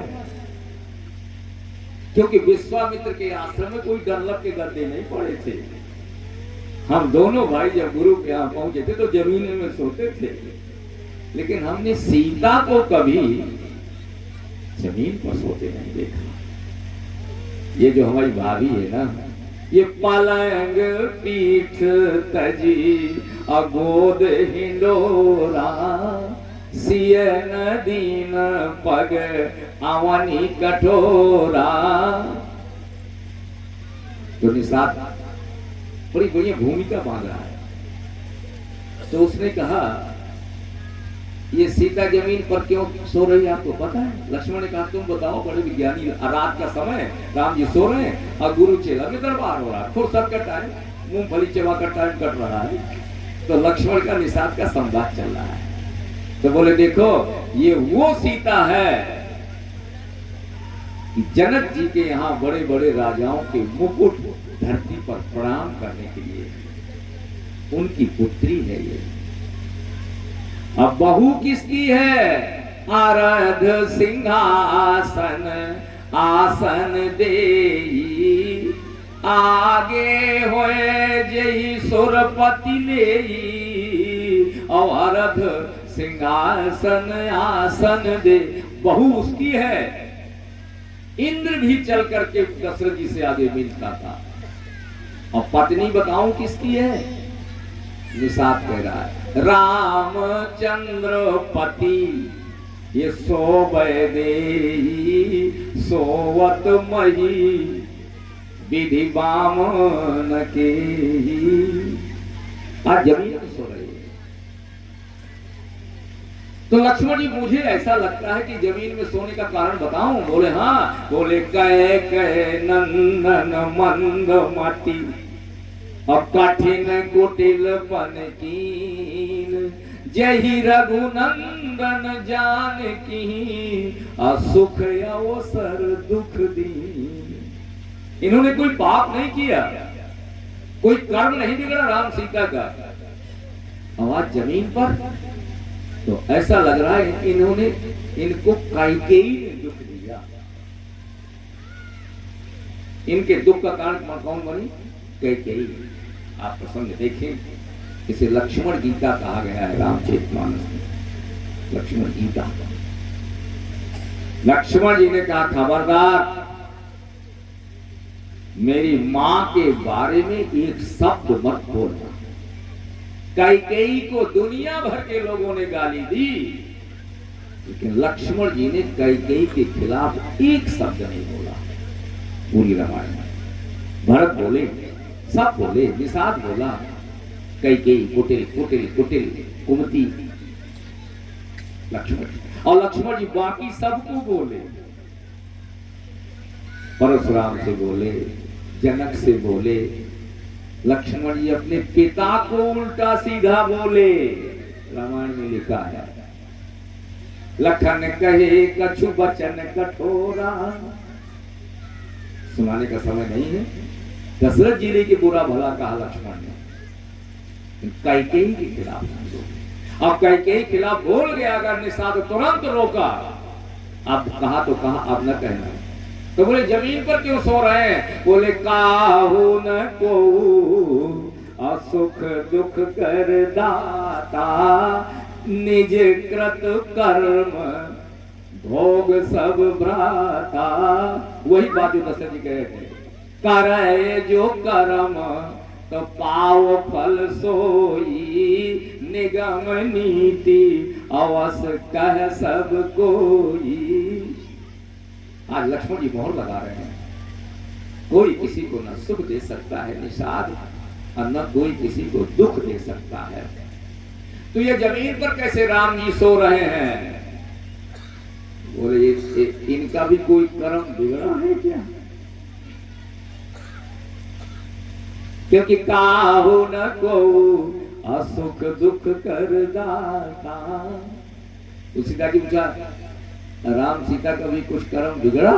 क्योंकि विश्वामित्र के आश्रम में कोई डरलप के गद्दे नहीं पड़े थे। हम दोनों भाई जब गुरु के यहाँ पहुंचे थे तो जमीन में सोते थे, लेकिन हमने सीता को कभी जमीन पर सोते नहीं देखा। ये जो हमारी भाभी है ना, ये पलंग पीठ तजी अगोद हिंडोरा, सियन दीन पग आवनी कठोरा। तो निषाद बड़ी बढ़िया भूमिका बांध रहा है। तो उसने कहा, ये सीता जमीन पर क्यों सो रही है आपको पता है? लक्ष्मण ने कहा, तुम बताओ, बड़े विज्ञानी, रात का समय, राम जी सो रहे हैं और गुरु चेला में दरबार हो रहा है, फुर्सत का टाइम, मूंगफली चबा का टाइम कट रहा है। तो लक्ष्मण का निषाद का संवाद चल रहा है। तो बोले देखो ये वो सीता है कि जनक जी के यहाँ बड़े बड़े राजाओं के मुकुट धरती पर प्रणाम करने के लिए, उनकी पुत्री है ये। अब बहू किसकी है? आराध सिंहासन आसन देई, आगे होए जही सुरपति लेई, और आराध सिंहासन आसन दे। बहू उसकी है। इंद्र भी चल करके दशरथ जी से आगे मिलता था। और पत्नी बताऊं किसकी है? निषाद कह रहा है, रामचंद्र पति ये सोबे देई, सोवत मही विधि बामन के। आज जमीन में सो रही है। तो लक्ष्मण जी मुझे ऐसा लगता है कि जमीन में सोने का कारण बताऊं? बोले हाँ। बोले कहे कहे नंदन मंद माटी और कठिन कुटिल बन कीन, जही रघुनंदन जान की सुख अवसर दुख दीन। इन्होंने कोई पाप नहीं किया, कोई कर्म नहीं बिगड़ा राम सीता का। और आज जमीन पर तो ऐसा लग रहा है इन्होंने इनको कैकेयी ने दुख दिया। इनके दुख का कारण कौन बनी? कैकेयी। आप प्रसंग देखें, इसे लक्ष्मण गीता कहा गया है रामचरितमानस में। लक्ष्मण गीता। लक्ष्मण जी ने कहा खबरदार, मेरी मां के बारे में एक शब्द मत बोलना। कैकेयी को दुनिया भर के लोगों ने गाली दी, लेकिन लक्ष्मण जी ने कैकेयी के खिलाफ एक शब्द नहीं बोला। पूरी रामायण में भरत बोले, सब बोले, निषाद बोला, कैकेयी कुटिल कुटिल कुटिल कुमति, लक्ष्मण जी। और लक्ष्मण जी बाकी सबको बोले, परशुराम से बोले, जनक से बोले। लक्ष्मण जी अपने पिता को उल्टा सीधा बोले। रामायण में लिखा है, लखन कहे कछु बचन कठोरा। सुनाने का समय नहीं है। दशरथ जी ने कि बुरा भला कहा लक्ष्मण ने, कैकेयी के खिलाफ नहीं बोले। अब कैकेयी खिलाफ बोल गया, अगर निषाद तुरंत रोका। अब कहा तो कहा, अब न कहना। तो बोले जमीन पर क्यों सो रहे हैं? बोले काहू न को असुख दुख कर दाता, निज कृत कर्म भोग सब भ्राता। वही बात जो दशरथ जी कह रहे थे, करे जो कर्म तो पाओ फल सोई, निगम नीति अवश्य कह सब कोई। आज लक्ष्मण जी मोहर लगा रहे हैं, कोई किसी को न सुख दे सकता है निषाद, और न कोई किसी को दुख दे सकता है। तो ये जमीन पर कैसे राम जी सो रहे हैं? बोले इनका भी कोई कर्म बिगड़ा है क्या? क्योंकि काहू न को असुख दुख कर दाता। तो सीता जी पूछा, राम सीता का भी कुछ कर्म बिगड़ा?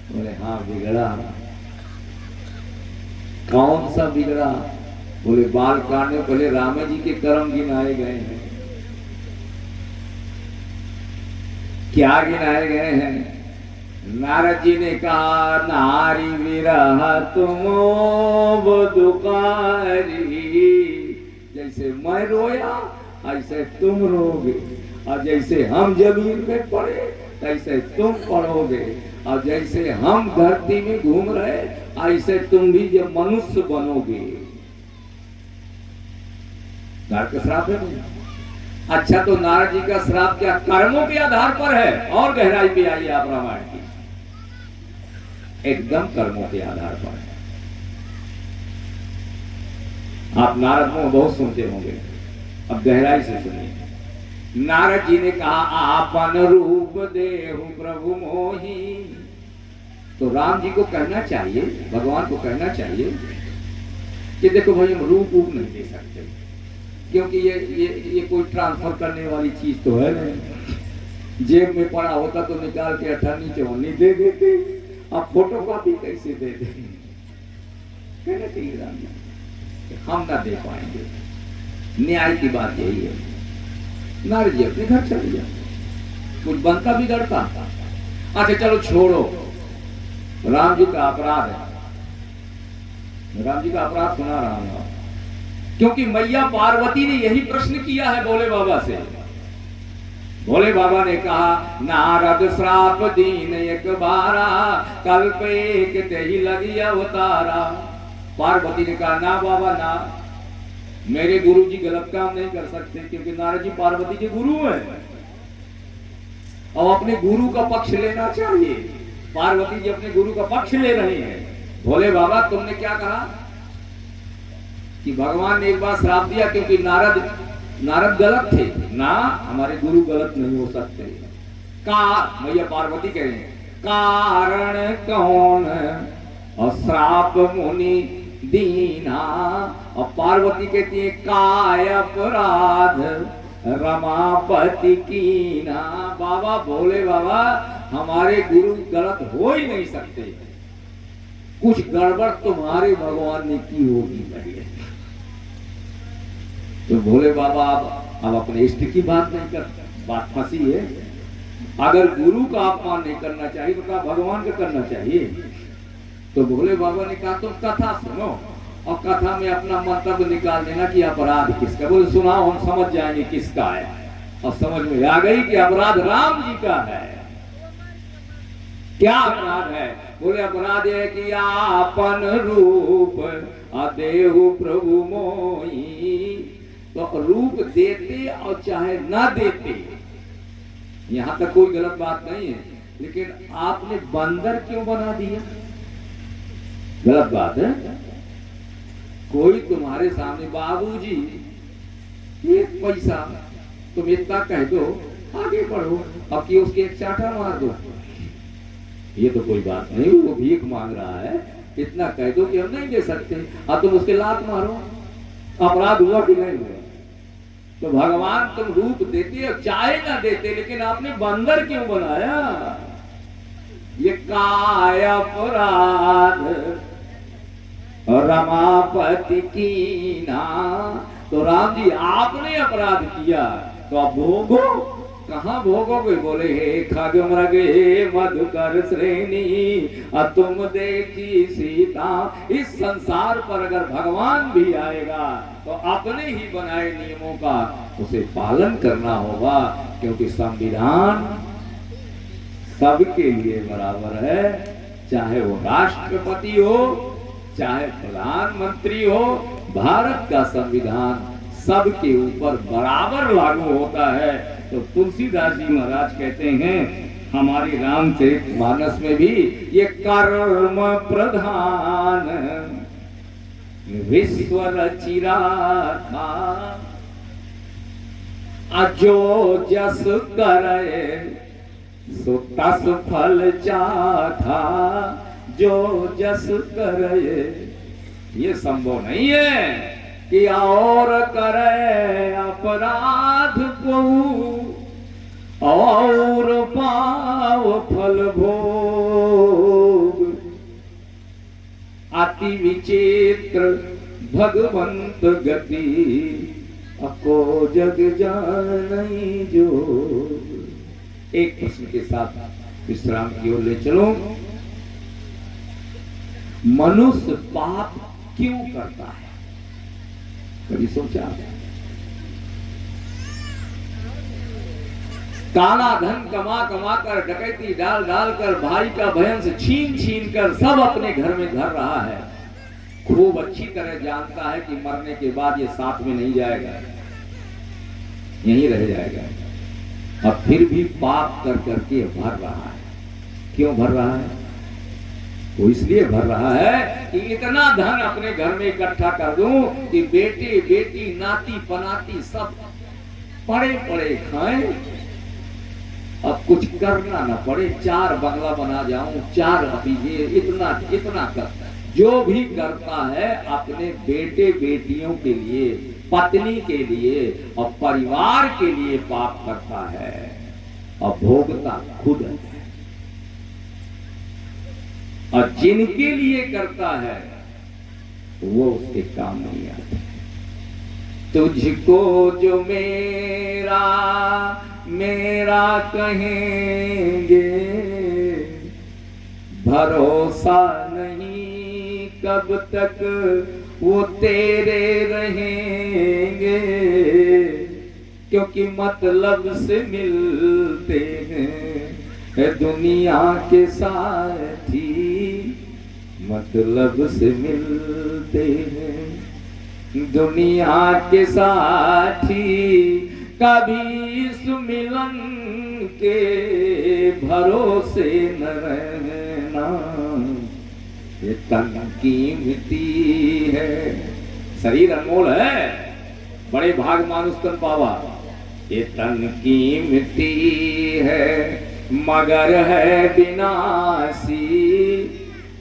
बोले हाँ बिगड़ा। कौन सा बिगड़ा? बोले बाल कांड में पहले राम जी के कर्म गिनाए गए हैं। क्या गिनाए गए हैं? नारद जी ने कहा, नारी विरह तुम दुकारी, जैसे मैं रोया ऐसे तुम रोगे, और जैसे हम जमीन में पड़े तैसे तुम पड़ोगे, और जैसे हम धरती में घूम रहे ऐसे तुम भी जब मनुष्य बनोगे। नारद का श्राप है नहीं। अच्छा, तो नारद जी का श्राप क्या कर्मों के आधार पर है? और गहराई पे आइए आप रामायण की, एकदम कर्मों के आधार पर है। आप नारद को बहुत सुनते होंगे, अब गहराई से सुनिए। नारद जी ने कहा, आपन रूप देहु प्रभु मोही। तो राम जी को कहना चाहिए, भगवान को कहना चाहिए कि देखो भाई हम रूप नहीं दे सकते, क्योंकि ये कोई ट्रांसफर करने वाली चीज तो है नहीं। जेब में पड़ा होता तो निकाल के 18 चौनी दे देते, अब फोटो कॉपी कैसे दे देंगे? कहना चाहिए राम जी, हम ना दे पाएंगे। न्याय की बात यही है। नारद जी अपने घर चले गया, कुछ बनता बिगड़ता। अच्छा चलो छोड़ो, राम जी का अपराध है। राम जी का अपराध सुना रहा हूं, क्योंकि मैया पार्वती ने यही प्रश्न किया है भोले बाबा से। भोले बाबा ने कहा, नारद श्राप दीन एक बारा, कल्प एक तेहि लगी अवतारा। पार्वती ने कहा, ना बाबा ना, मेरे गुरु जी गलत काम नहीं कर सकते, क्योंकि नारद जी पार्वती के गुरु हैं और अपने गुरु का पक्ष लेना चाहिए। पार्वती जी अपने गुरु का पक्ष ले रही हैं। भोले बाबा तुमने क्या कहा कि भगवान ने एक बार श्राप दिया क्योंकि नारद गलत थे ना, हमारे गुरु गलत नहीं हो सकते। मैया पार्वती कह रही है, कारण कौन और श्राप मुनि दीना। और पार्वती कहती है, काय अपराध रमापति कीना। बाबा भोले बाबा हमारे गुरु गलत हो ही नहीं सकते, कुछ गड़बड़ तुम्हारे भगवान ने की होगी पहले। तो भोले बाबा अब अपने इष्ट की बात नहीं कर, बात फंसी है। अगर गुरु का अपमान नहीं करना चाहिए तो क्या भगवान का करना चाहिए? तो भोले बाबा ने कहा तुम कथा सुनो और कथा में अपना मंतव्य निकाल देना कि अपराध किसका। बोले सुनाओ, हम समझ जाएंगे किसका है। और समझ में आ गई कि अपराध राम जी का है। क्या अपराध है? बोले अपराध है कि आपन रूप अदेहु प्रभु मोई। तो रूप देते और चाहे ना देते, यहां तक कोई गलत बात नहीं है, लेकिन आपने बंदर क्यों बना दिया? गलत बात है। कोई तुम्हारे सामने बाबूजी 1 पैसा तुम इतना कह दो, आगे बढ़ो, अब कि उसके एक चाटा मार दो, ये तो कोई बात नहीं। वो भीख मांग रहा है, इतना कह दो कि हम नहीं दे सकते, अब तुम उसके लात मारो, अपराध हुआ कि नहीं हुआ? तो भगवान तुम रूप देते और चाहे ना देते, लेकिन आपने बंदर क्यों बनाया? ये काय अपराध रमापति कीना। तो राम जी आपने अपराध किया तो अब भोगो। कहां भोगोगे? बोले हे खग मृग हे मधुकर श्रेणी तुम देखी सीता। इस संसार पर अगर भगवान भी आएगा तो अपने ही बनाए नियमों का उसे पालन करना होगा, क्योंकि संविधान सबके लिए बराबर है। चाहे वो राष्ट्रपति हो, चाहे प्रधानमंत्री हो, भारत का संविधान सबके ऊपर बराबर लागू होता है। तो तुलसीदास जी महाराज कहते हैं हमारी रामचरितमानस में भी, ये कर्म प्रधान विश्व रचिरा था, जो जस करे सो तस फल चाथा, जो जस करे। ये संभव नहीं है कि और करे अपराध को और पाव फल भोग। अति विचित्र भगवंत गति अको जग जानई जो। एक प्रश्न के साथ विश्राम की ओर ले चलो। मनुष्य पाप क्यों करता है? कभी सोचा? काला धन कमा कमा कर, डकैती डाल डाल कर, भाई का बहन से छीन छीन कर सब अपने घर में धर रहा है। खूब अच्छी तरह जानता है कि मरने के बाद ये साथ में नहीं जाएगा, यहीं रह जाएगा। अब फिर भी पाप कर करके भर रहा है। क्यों भर रहा है? वो इसलिए भर रहा है कि इतना धन अपने घर में इकट्ठा कर दूं कि बेटे बेटी नाती पनाती सब पड़े पड़े खाएं, अब कुछ करना ना पड़े। 4 बंगला बना जाऊं, 4 अभिजे, इतना इतना कर। जो भी करता है अपने बेटे बेटियों के लिए, पत्नी के लिए और परिवार के लिए पाप करता है और भोगता खुद है। और जिनके लिए करता है वो उसके काम नहीं आते। तुझको जो मेरा मेरा कहेंगे, भरोसा नहीं कब तक वो तेरे रहेंगे, क्योंकि मतलब से मिलते हैं दुनिया के साथी, मतलब से मिलते हैं दुनिया के साथी। कभी इस मिलन के भरोसे न रहना, ये तन कीमती है। शरीर अनमोल है, बड़े भाग मानुष तन पावा। ये तन कीमती है मगर है विनाशी,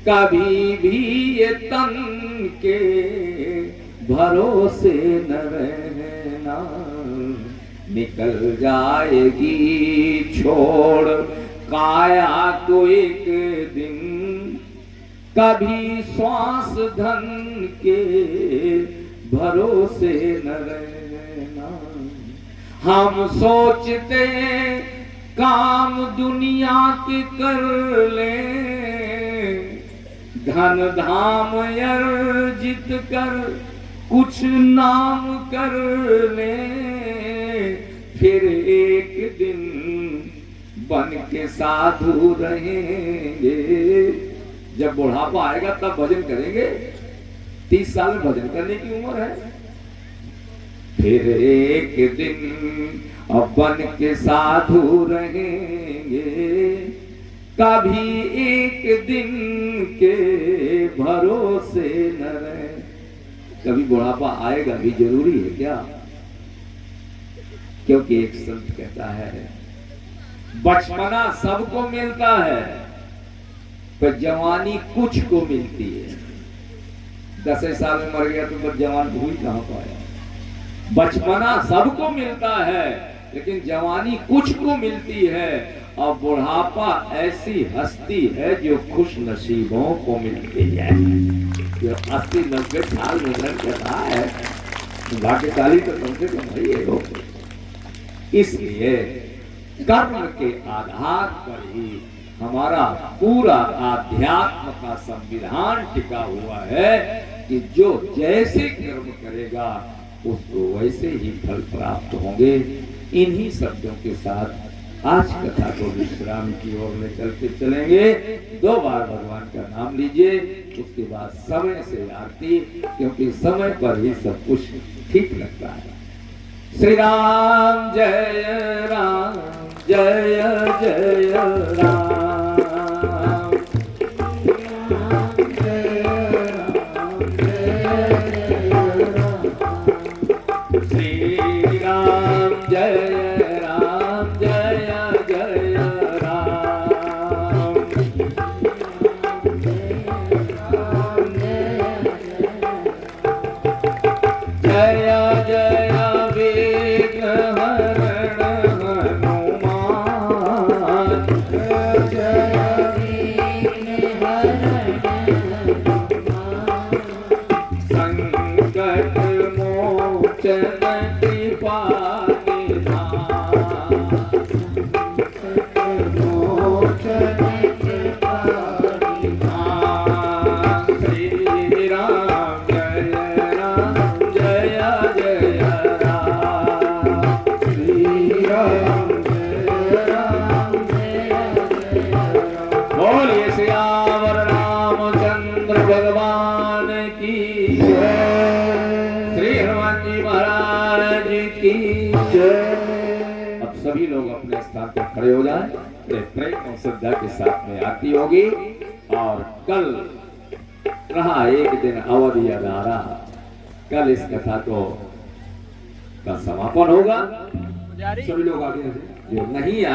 कभी भी ये तन के भरोसे न रहना। निकल जाएगी छोड़ काया को एक दिन, कभी श्वास धन के भरोसे न रहना। हम सोचते काम दुनिया के कर ले, धन धाम अर्जित कर कुछ नाम कर ले, फिर एक दिन बन के साधु रहेंगे। जब बुढ़ापा आएगा तब भजन करेंगे, 30 साल में भजन करने की उम्र है। फिर एक दिन अब बन के साधु रहेंगे, कभी एक दिन के भरोसे न रहे। कभी बुढ़ापा आएगा भी जरूरी है क्या? क्योंकि एक संत कहता है बचपना सबको मिलता है पर जवानी कुछ को मिलती है। 10 साल में मर गया तो बस जवान भूल कहां पाया। बचपना सबको मिलता है लेकिन जवानी कुछ को मिलती है, और बुढ़ापा ऐसी हस्ती है जो खुश नसीबों को मिलती है। जो 80-90 साल में लग जाता है भाग्यशाली तो कम से कम वही है लोग। इसलिए कर्म के आधार पर ही हमारा पूरा आध्यात्म का संविधान टिका हुआ है कि जो जैसे कर्म करेगा उसको वैसे ही फल प्राप्त होंगे। इन्हीं शब्दों के साथ आज कथा को विश्राम की ओर लेकर के चलेंगे। 2 बार भगवान का नाम लीजिए, उसके बाद समय से आरती, क्योंकि समय पर ही सब कुछ ठीक लगता है। श्री राम जय राम जय जय राम। अब सभी लोग अपने स्थान पर खड़े हो जाएं। प्रेम और श्रद्धा के साथ में आरती होगी। और कल रहा एक दिन अवधि अधारा, कल इस कथा को का समापन होगा। सभी लोग आगे जो नहीं